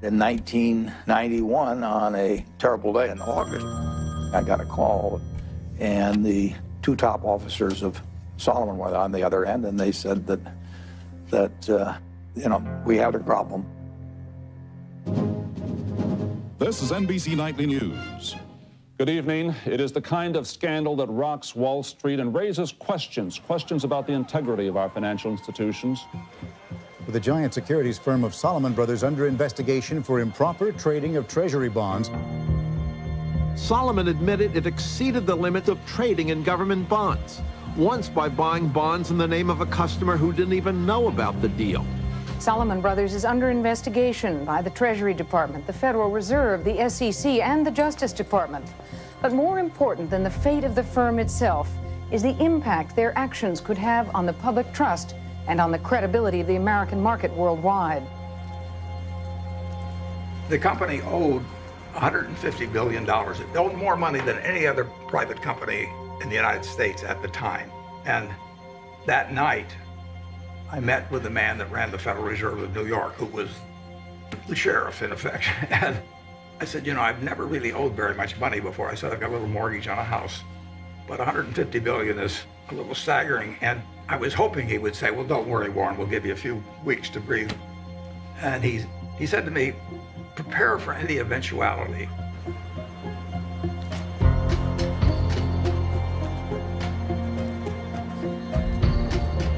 In 1991, on a terrible day in August, I got a call, and the two top officers of Solomon were on the other end, and they said that we had a problem. This is NBC Nightly News. Good evening. It is the kind of scandal that rocks Wall Street and raises questions about the integrity of our financial institutions. With the giant securities firm of Solomon Brothers under investigation for improper trading of Treasury bonds. Solomon admitted it exceeded the limit of trading in government bonds, once by buying bonds in the name of a customer who didn't even know about the deal. Solomon Brothers is under investigation by the Treasury Department, the Federal Reserve, the SEC, and the Justice Department. But more important than the fate of the firm itself is the impact their actions could have on the public trust and on the credibility of the American market worldwide. The company owed $150 billion. It owed more money than any other private company in the United States at the time. And that night, I met with the man that ran the Federal Reserve of New York, who was the sheriff, in effect. And I said, I've never really owed very much money before. I said, I've got a little mortgage on a house, but $150 billion is a little staggering. And I was hoping he would say, well, don't worry, Warren, we'll give you a few weeks to breathe. And he said to me, prepare for any eventuality.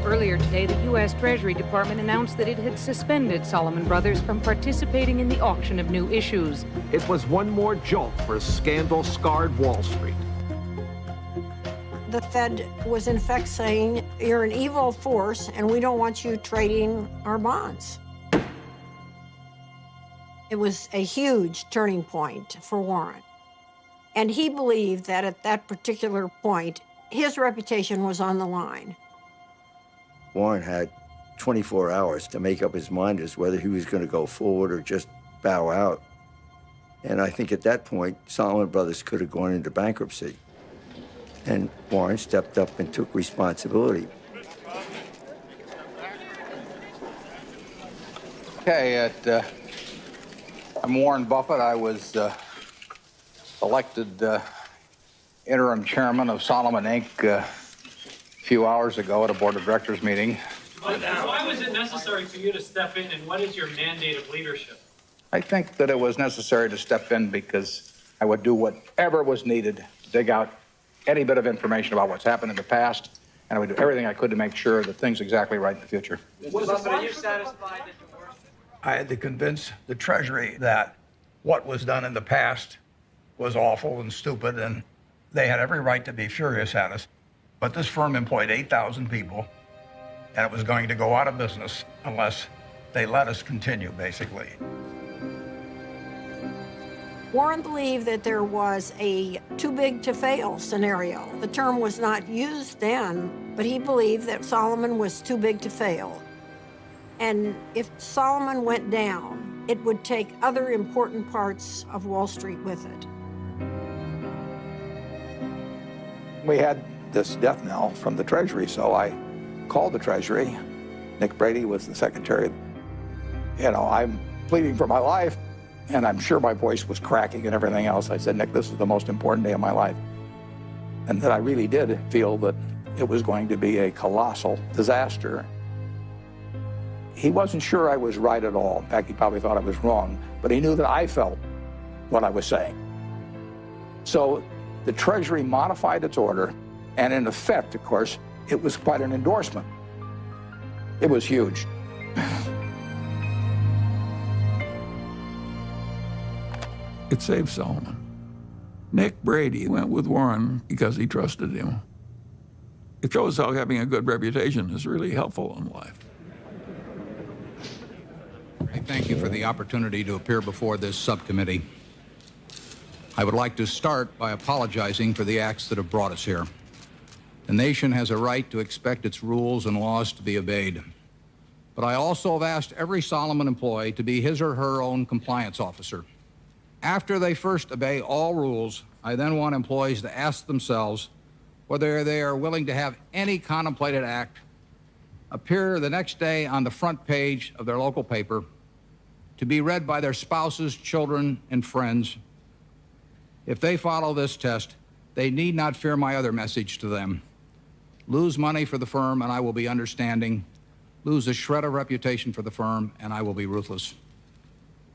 Earlier today, the U.S. Treasury Department announced that it had suspended Solomon Brothers from participating in the auction of new issues. It was one more jolt for a scandal-scarred Wall Street. The Fed was in fact saying, you're an evil force and we don't want you trading our bonds. It was a huge turning point for Warren. And he believed that at that particular point, his reputation was on the line. Warren had 24 hours to make up his mind as whether he was going to go forward or just bow out. And I think at that point, Solomon Brothers could have gone into bankruptcy. And Warren stepped up and took responsibility. Okay, I'm Warren Buffett. I was elected interim chairman of Solomon Inc. A few hours ago at a board of directors meeting. Why was it necessary for you to step in, and what is your mandate of leadership? I think that it was necessary to step in because I would do whatever was needed to dig out any bit of information about what's happened in the past, and I would do everything I could to make sure that things are exactly right in the future. Are you satisfied that the worst? I had to convince the Treasury that what was done in the past was awful and stupid, and they had every right to be furious at us. But this firm employed 8,000 people, and it was going to go out of business unless they let us continue, basically. Warren believed that there was a too big to fail scenario. The term was not used then, but he believed that Solomon was too big to fail. And if Solomon went down, it would take other important parts of Wall Street with it. We had this death knell from the Treasury, so I called the Treasury. Nick Brady was the secretary. I'm pleading for my life, and I'm sure my voice was cracking and everything else. I said, Nick, this is the most important day of my life. And that I really did feel that it was going to be a colossal disaster. He wasn't sure I was right at all. In fact, he probably thought I was wrong, but he knew that I felt what I was saying. So the Treasury modified its order, and in effect, of course, it was quite an endorsement. It was huge. It saved Solomon. Nick Brady went with Warren because he trusted him. It shows how having a good reputation is really helpful in life. I thank you for the opportunity to appear before this subcommittee. I would like to start by apologizing for the acts that have brought us here. The nation has a right to expect its rules and laws to be obeyed. But I also have asked every Solomon employee to be his or her own compliance officer. After they first obey all rules, I then want employees to ask themselves whether they are willing to have any contemplated act appear the next day on the front page of their local paper to be read by their spouses, children, and friends. If they follow this test, they need not fear my other message to them. Lose money for the firm, and I will be understanding. Lose a shred of reputation for the firm, and I will be ruthless.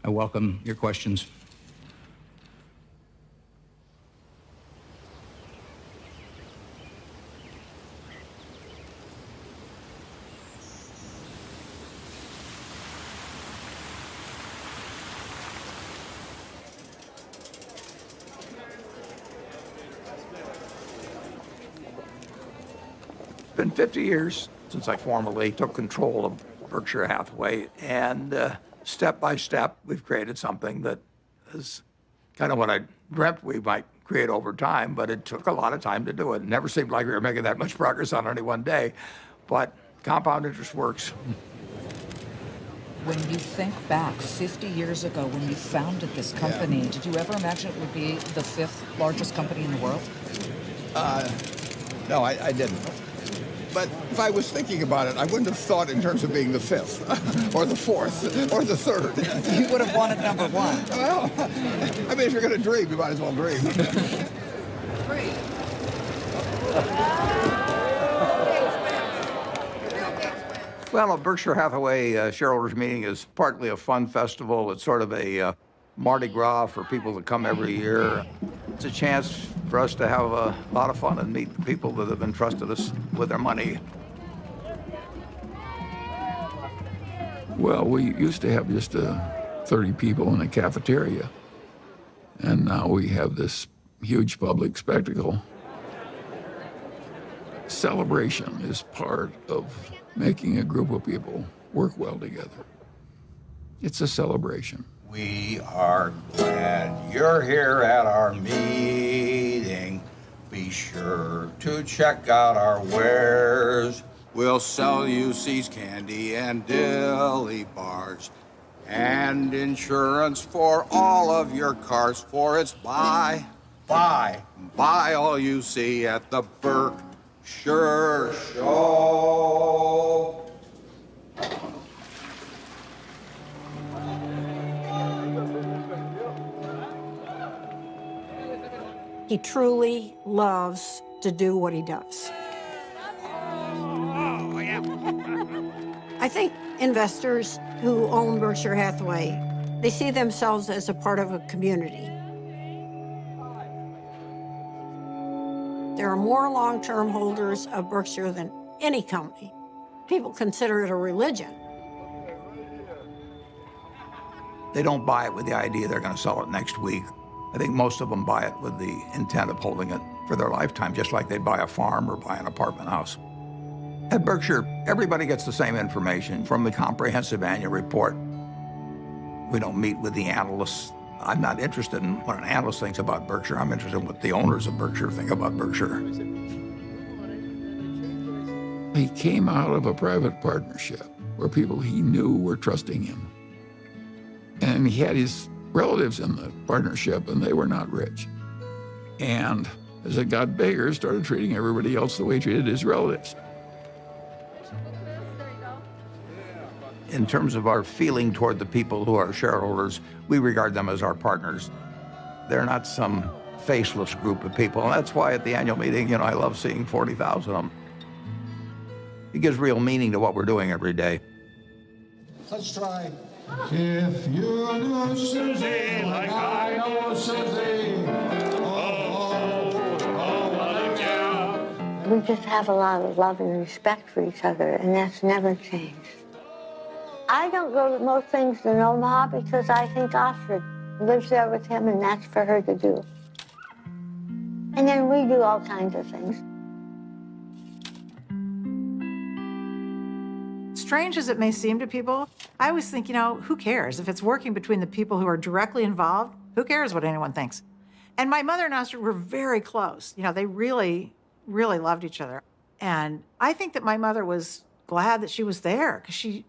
I welcome your questions. It's been 50 years since I formally took control of Berkshire Hathaway, and step by step, we've created something that is kind of what I dreamt we might create over time, but it took a lot of time to do it. It never seemed like we were making that much progress on any one day, but compound interest works. When you think back 50 years ago when you founded this company, did you ever imagine it would be the 5th largest company in the world? No, I didn't. But if I was thinking about it, I wouldn't have thought in terms of being the 5th, or the 4th, or the 3rd. You would have wanted number 1. Well, I mean, if you're going to dream, you might as well dream. Well, a Berkshire Hathaway shareholders meeting is partly a fun festival. It's sort of a Mardi Gras for people that come every year. It's a chance for us to have a lot of fun and meet the people that have entrusted us with their money. Well, we used to have just 30 people in a cafeteria, and now we have this huge public spectacle. Celebration is part of making a group of people work well together. It's a celebration. We are glad you're here at our meeting. Be sure to check out our wares. We'll sell you C's candy and dilly bars and insurance for all of your cars, for it's buy all you see at the Berkshire Show. He truly loves to do what he does. I think investors who own Berkshire Hathaway, they see themselves as a part of a community. There are more long-term holders of Berkshire than any company. People consider it a religion. They don't buy it with the idea they're going to sell it next week. I think most of them buy it with the intent of holding it for their lifetime, just like they'd buy a farm or buy an apartment house. At Berkshire, everybody gets the same information from the comprehensive annual report. We don't meet with the analysts. I'm not interested in what an analyst thinks about Berkshire. I'm interested in what the owners of Berkshire think about Berkshire. He came out of a private partnership where people he knew were trusting him. And he had his relatives in the partnership, and they were not rich. And as it got bigger, started treating everybody else the way he treated his relatives. In terms of our feeling toward the people who are shareholders, we regard them as our partners. They're not some faceless group of people, and that's why at the annual meeting, I love seeing 40,000 of them. It gives real meaning to what we're doing every day. Let's try. If you knew Susie like I know Susie, what a gal. We just have a lot of love and respect for each other, and that's never changed. I don't go to most things in Omaha because I think Astrid lives there with him, and that's for her to do. And then we do all kinds of things. Strange as it may seem to people, I always think, who cares? If it's working between the people who are directly involved, who cares what anyone thinks? And my mother and Astrid were very close. They really, really loved each other. And I think that my mother was glad that she was there because she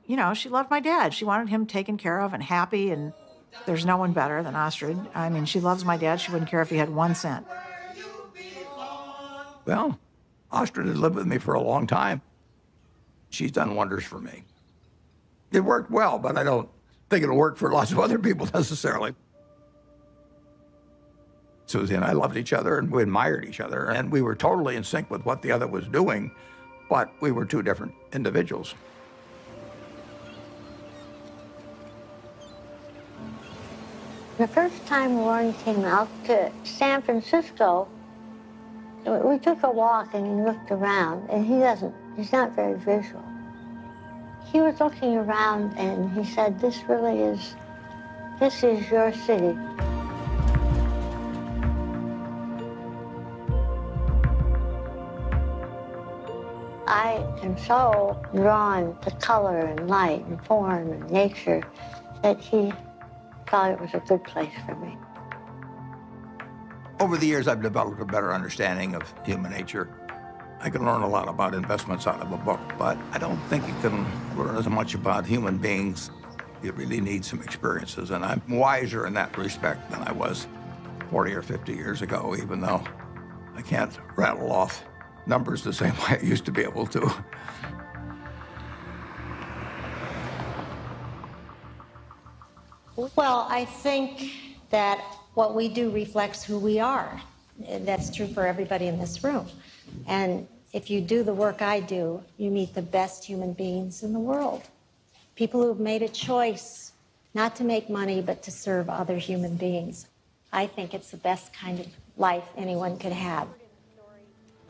loved my dad. She wanted him taken care of and happy, and there's no one better than Astrid. I mean, she loves my dad. She wouldn't care if he had 1 cent. Well, Astrid has lived with me for a long time. She's done wonders for me. It worked well, but I don't think it'll work for lots of other people necessarily. Susie and I loved each other, and we admired each other, and we were totally in sync with what the other was doing, but we were two different individuals. The first time Warren came out to San Francisco, we took a walk and he looked around, and he's not very visual. He was looking around and he said, this is your city. I am so drawn to color and light and form and nature that he thought it was a good place for me. Over the years, I've developed a better understanding of human nature. I can learn a lot about investments out of a book, but I don't think you can learn as much about human beings. You really need some experiences, and I'm wiser in that respect than I was 40 or 50 years ago, even though I can't rattle off numbers the same way I used to be able to. Well, I think that what we do reflects who we are. That's true for everybody in this room. And if you do the work I do, you meet the best human beings in the world. People who've made a choice not to make money, but to serve other human beings. I think it's the best kind of life anyone could have.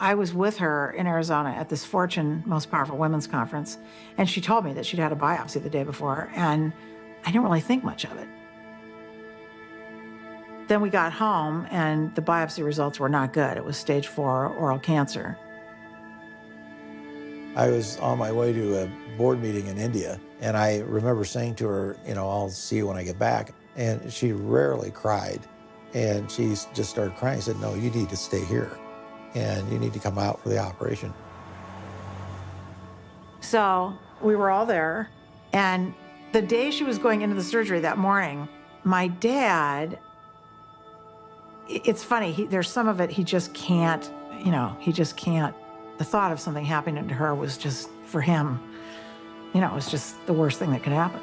I was with her in Arizona at this Fortune Most Powerful Women's Conference, and she told me that she'd had a biopsy the day before, and I didn't really think much of it. Then we got home, and the biopsy results were not good. It was stage 4 oral cancer. I was on my way to a board meeting in India, and I remember saying to her, I'll see you when I get back. And she rarely cried, and she just started crying. I said, no, you need to stay here, and you need to come out for the operation. So we were all there, and the day she was going into the surgery that morning, my dad, it's funny, there's some of it he just can't, he just can't. The thought of something happening to her was just, for him, it was just the worst thing that could happen.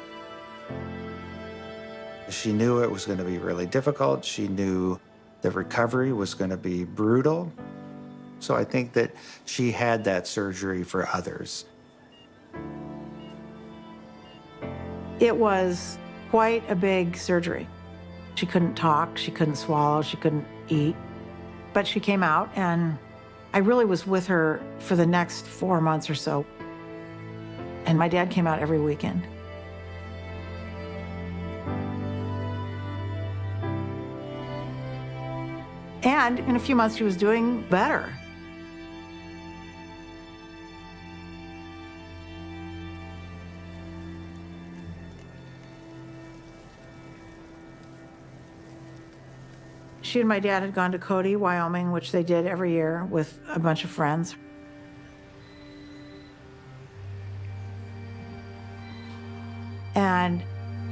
She knew it was going to be really difficult. She knew the recovery was going to be brutal. So I think that she had that surgery for others. It was quite a big surgery. She couldn't talk, she couldn't swallow, she couldn't eat. But she came out, and I really was with her for the next 4 months or so. And my dad came out every weekend. And in a few months, she was doing better. She and my dad had gone to Cody, Wyoming, which they did every year with a bunch of friends. And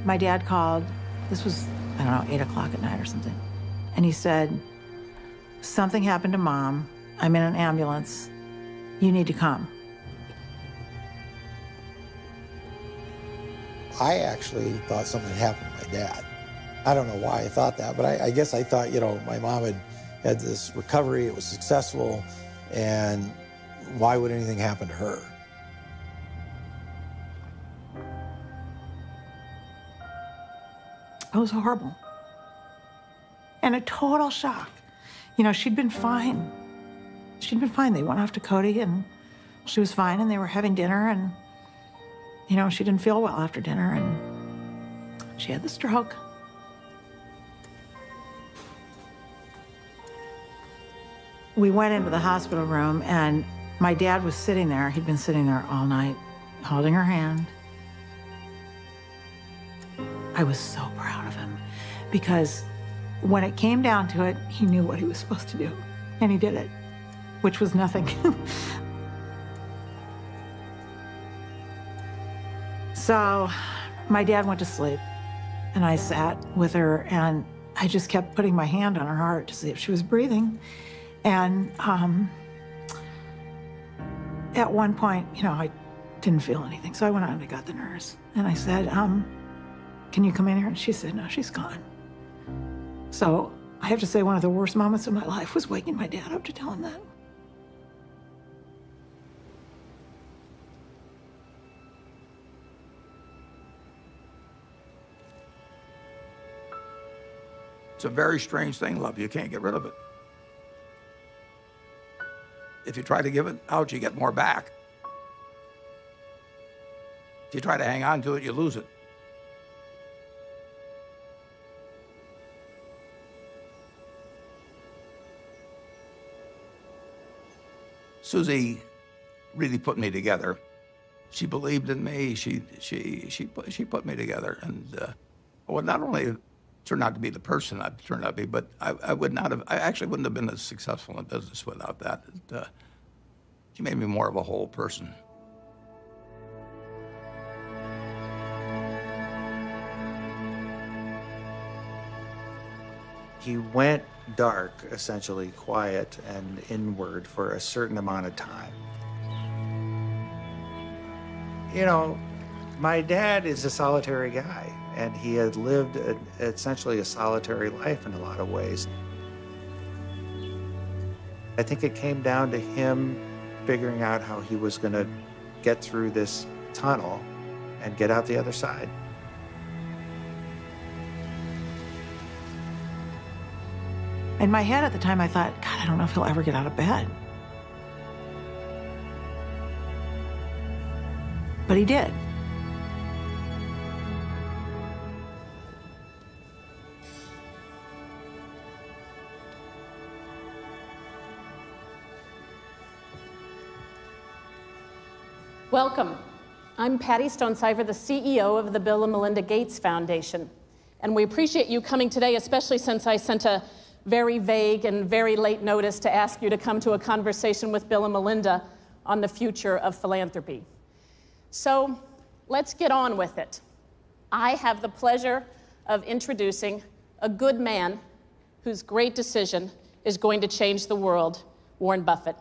my dad called, this was, 8 o'clock at night or something. And he said, something happened to Mom. I'm in an ambulance. You need to come. I actually thought something happened to my dad. I don't know why I thought that, but I guess I thought, my mom had this recovery, it was successful, and why would anything happen to her? It was horrible. And a total shock. She'd been fine. She'd been fine. They went off to Cody, and she was fine, and they were having dinner, and, she didn't feel well after dinner, and she had the stroke. We went into the hospital room, and my dad was sitting there. He'd been sitting there all night, holding her hand. I was so proud of him, because when it came down to it, he knew what he was supposed to do, and he did it, which was nothing. So my dad went to sleep, and I sat with her, and I just kept putting my hand on her heart to see if she was breathing. And at one point, I didn't feel anything. So I went out and I got the nurse. And I said, can can you come in here? And she said, no, she's gone. So I have to say one of the worst moments of my life was waking my dad up to tell him that. It's a very strange thing, love. You can't get rid of it. If you try to give it out, you get more back. If you try to hang on to it, you lose it. Susie really put me together. She believed in me. She put me together, and well, not only turned out to be the person I've turned out to be, but I actually wouldn't have been as successful in business without that. She made me more of a whole person. He went dark, essentially quiet and inward for a certain amount of time. You know, my dad is a solitary guy, and he had lived essentially a solitary life in a lot of ways. I think it came down to him figuring out how he was going to get through this tunnel and get out the other side. In my head at the time, I thought, God, I don't know if he'll ever get out of bed. But he did. Welcome. I'm Patty Stonecipher, the CEO of the Bill and Melinda Gates Foundation. And we appreciate you coming today, especially since I sent a very vague and very late notice to ask you to come to a conversation with Bill and Melinda on the future of philanthropy. So let's get on with it. I have the pleasure of introducing a good man whose great decision is going to change the world, Warren Buffett.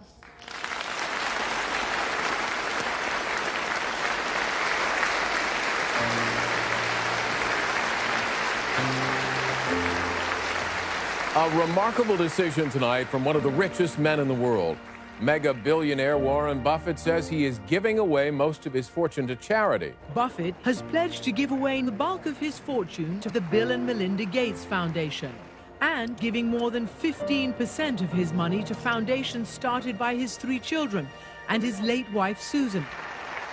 A remarkable decision tonight from one of the richest men in the world. Mega billionaire Warren Buffett says he is giving away most of his fortune to charity. Buffett has pledged to give away the bulk of his fortune to the Bill and Melinda Gates Foundation, and giving more than 15% of his money to foundations started by his 3 children and his late wife, Susan.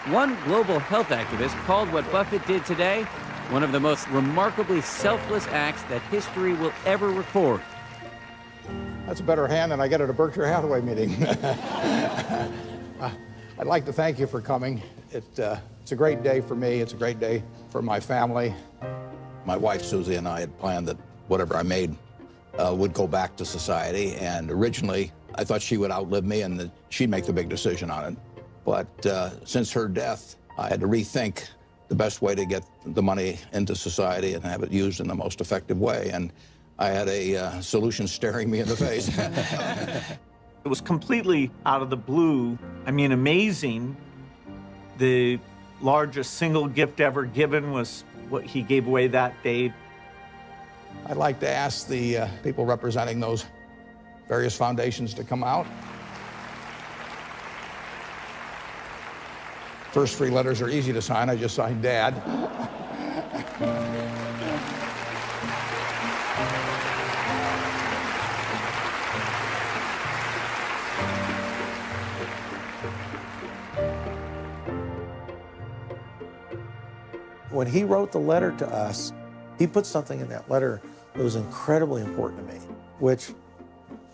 One global health activist called what Buffett did today one of the most remarkably selfless acts that history will ever record. That's a better hand than I get at a Berkshire Hathaway meeting. I'd like to thank you for coming. It's a great day for me. It's a great day for my family. My wife, Susie, and I had planned that whatever I made would go back to society. And originally, I thought she would outlive me and that she'd make the big decision on it. But since her death, I had to rethink the best way to get the money into society and have it used in the most effective way. And I had a solution staring me in the face. It was completely out of the blue. I mean, amazing. The largest single gift ever given was what he gave away that day. I'd like to ask the people representing those various foundations to come out. First 3 letters are easy to sign. I just signed Dad. When he wrote the letter to us, he put something in that letter that was incredibly important to me, which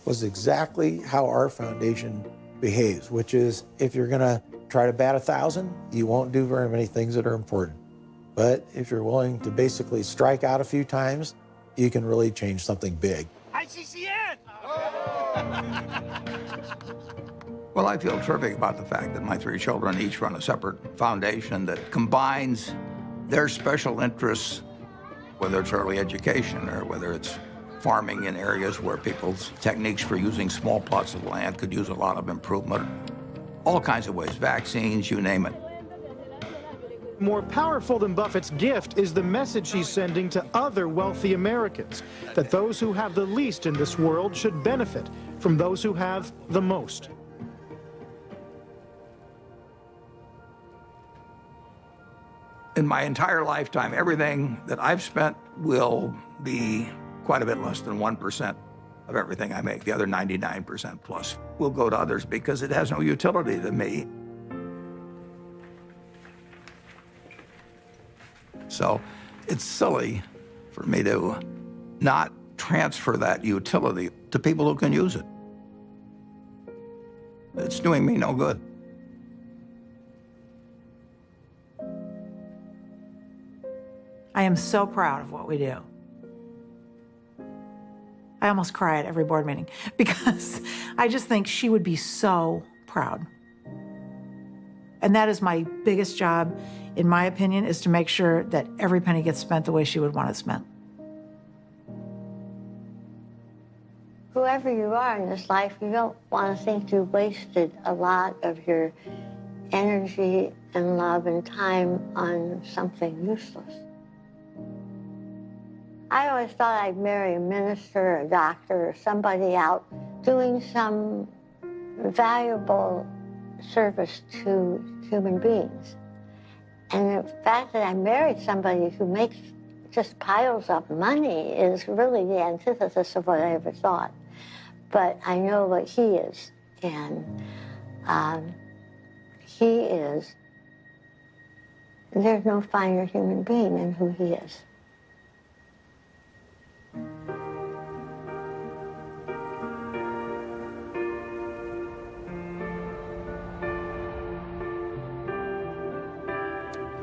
was exactly how our foundation behaves, which is if you're going to try to bat 1,000, you won't do very many things that are important. But if you're willing to basically strike out a few times, you can really change something big. ICCN! Well, I feel terrific about the fact that my 3 children each run a separate foundation that combines their special interests, whether it's early education or whether it's farming in areas where people's techniques for using small plots of land could use a lot of improvement. All kinds of ways, vaccines, you name it. More powerful than Buffett's gift is the message he's sending to other wealthy Americans, that those who have the least in this world should benefit from those who have the most. In my entire lifetime, everything that I've spent will be quite a bit less than 1% of everything I make. The other 99% plus will go to others because it has no utility to me. So it's silly for me to not transfer that utility to people who can use it. It's doing me no good. I am so proud of what we do. I almost cry at every board meeting because I just think she would be so proud. And that is my biggest job, in my opinion, is to make sure that every penny gets spent the way she would want it spent. Whoever you are in this life, you don't want to think you wasted a lot of your energy and love and time on something useless. I always thought I'd marry a minister, a doctor, or somebody out doing some valuable service to human beings. And the fact that I married somebody who makes just piles of money is really the antithesis of what I ever thought. But I know what he is, and he is, there's no finer human being than who he is.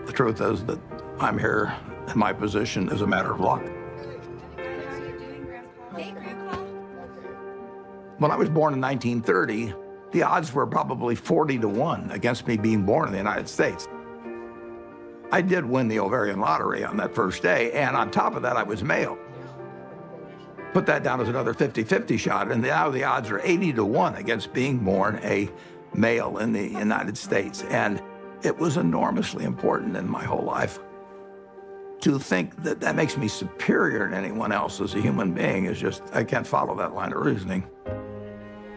The truth is that I'm here in my position as a matter of luck. When I was born in 1930, the odds were probably 40-1 against me being born in the United States. I did win the ovarian lottery on that first day, and on top of that, I was male. Put that down as another 50-50 shot, and now the odds are 80-1 against being born a male in the United States. And it was enormously important in my whole life. To think that that makes me superior to anyone else as a human being is just, I can't follow that line of reasoning.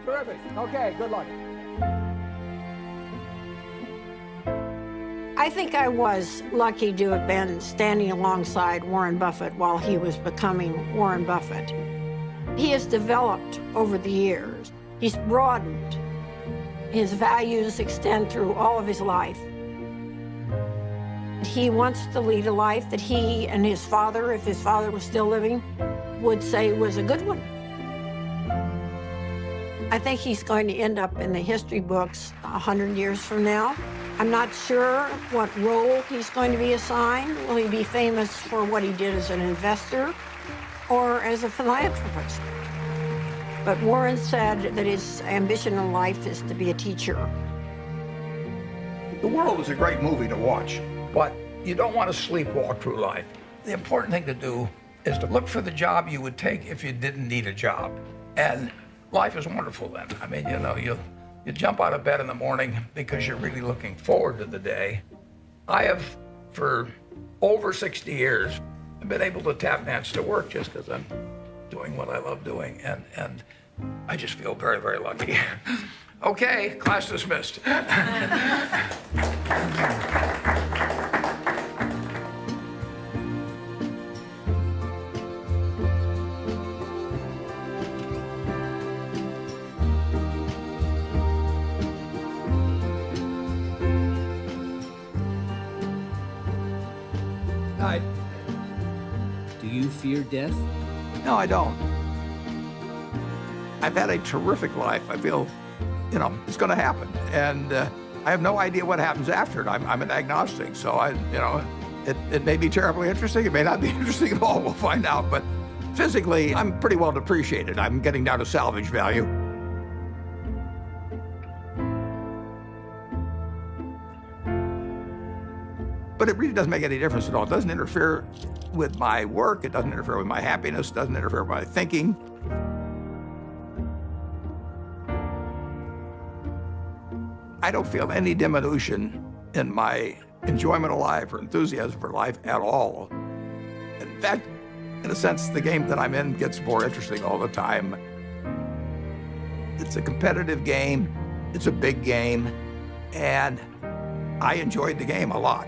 Terrific. Okay, good luck. I think I was lucky to have been standing alongside Warren Buffett while he was becoming Warren Buffett. He has developed over the years. He's broadened. His values extend through all of his life. He wants to lead a life that he and his father, if his father was still living, would say was a good one. I think he's going to end up in the history books 100 years from now. I'm not sure what role he's going to be assigned. Will he be famous for what he did as an investor or as a philanthropist? But Warren said that his ambition in life is to be a teacher. The world is a great movie to watch, but you don't want to sleepwalk through life. The important thing to do is to look for the job you would take if you didn't need a job. And life is wonderful then. I mean, you know, you jump out of bed in the morning because you're really looking forward to the day. I have, for over 60 years, been able to tap dance to work just because I'm doing what I love doing. And I just feel very, very lucky. Okay, class dismissed. Do you fear death? No, I don't. I've had a terrific life. I feel, you know, it's going to happen. And I have no idea what happens after it. I'm an agnostic, so it may be terribly interesting. It may not be interesting at all. We'll find out. But physically, I'm pretty well depreciated. I'm getting down to salvage value. But it really doesn't make any difference at all. It doesn't interfere with my work. It doesn't interfere with my happiness. It doesn't interfere with my thinking. I don't feel any diminution in my enjoyment of life or enthusiasm for life at all. In fact, in a sense, the game that I'm in gets more interesting all the time. It's a competitive game, it's a big game, and I enjoyed the game a lot.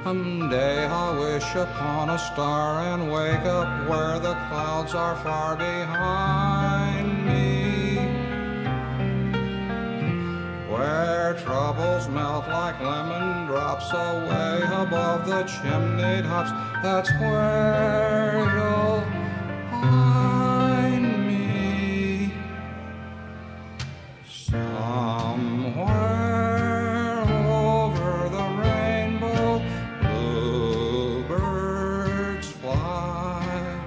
Someday I'll wish upon a star and wake up where the clouds are far behind me, where troubles melt like lemon drops away above the chimney tops. That's where you'll find me, somewhere over the rainbow. Bluebirds fly,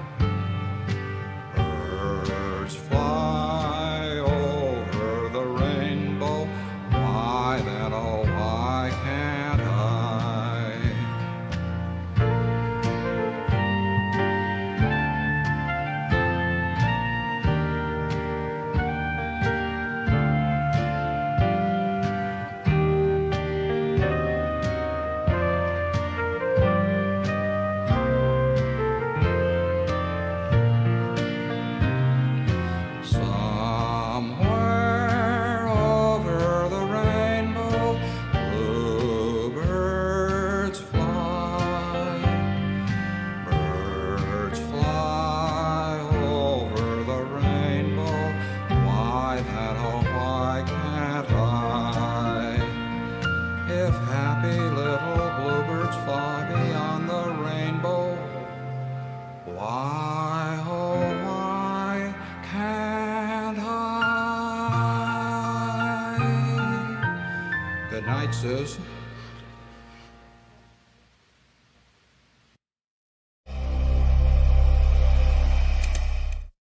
birds fly over the rainbow. Why then, oh, why can't I? Somewhere over the rainbow, bluebirds fly, birds fly over the rainbow. Why then, oh, why can't I? If happy little bluebirds fly beyond the rainbow, why, oh, why can't I? Good night, Susan.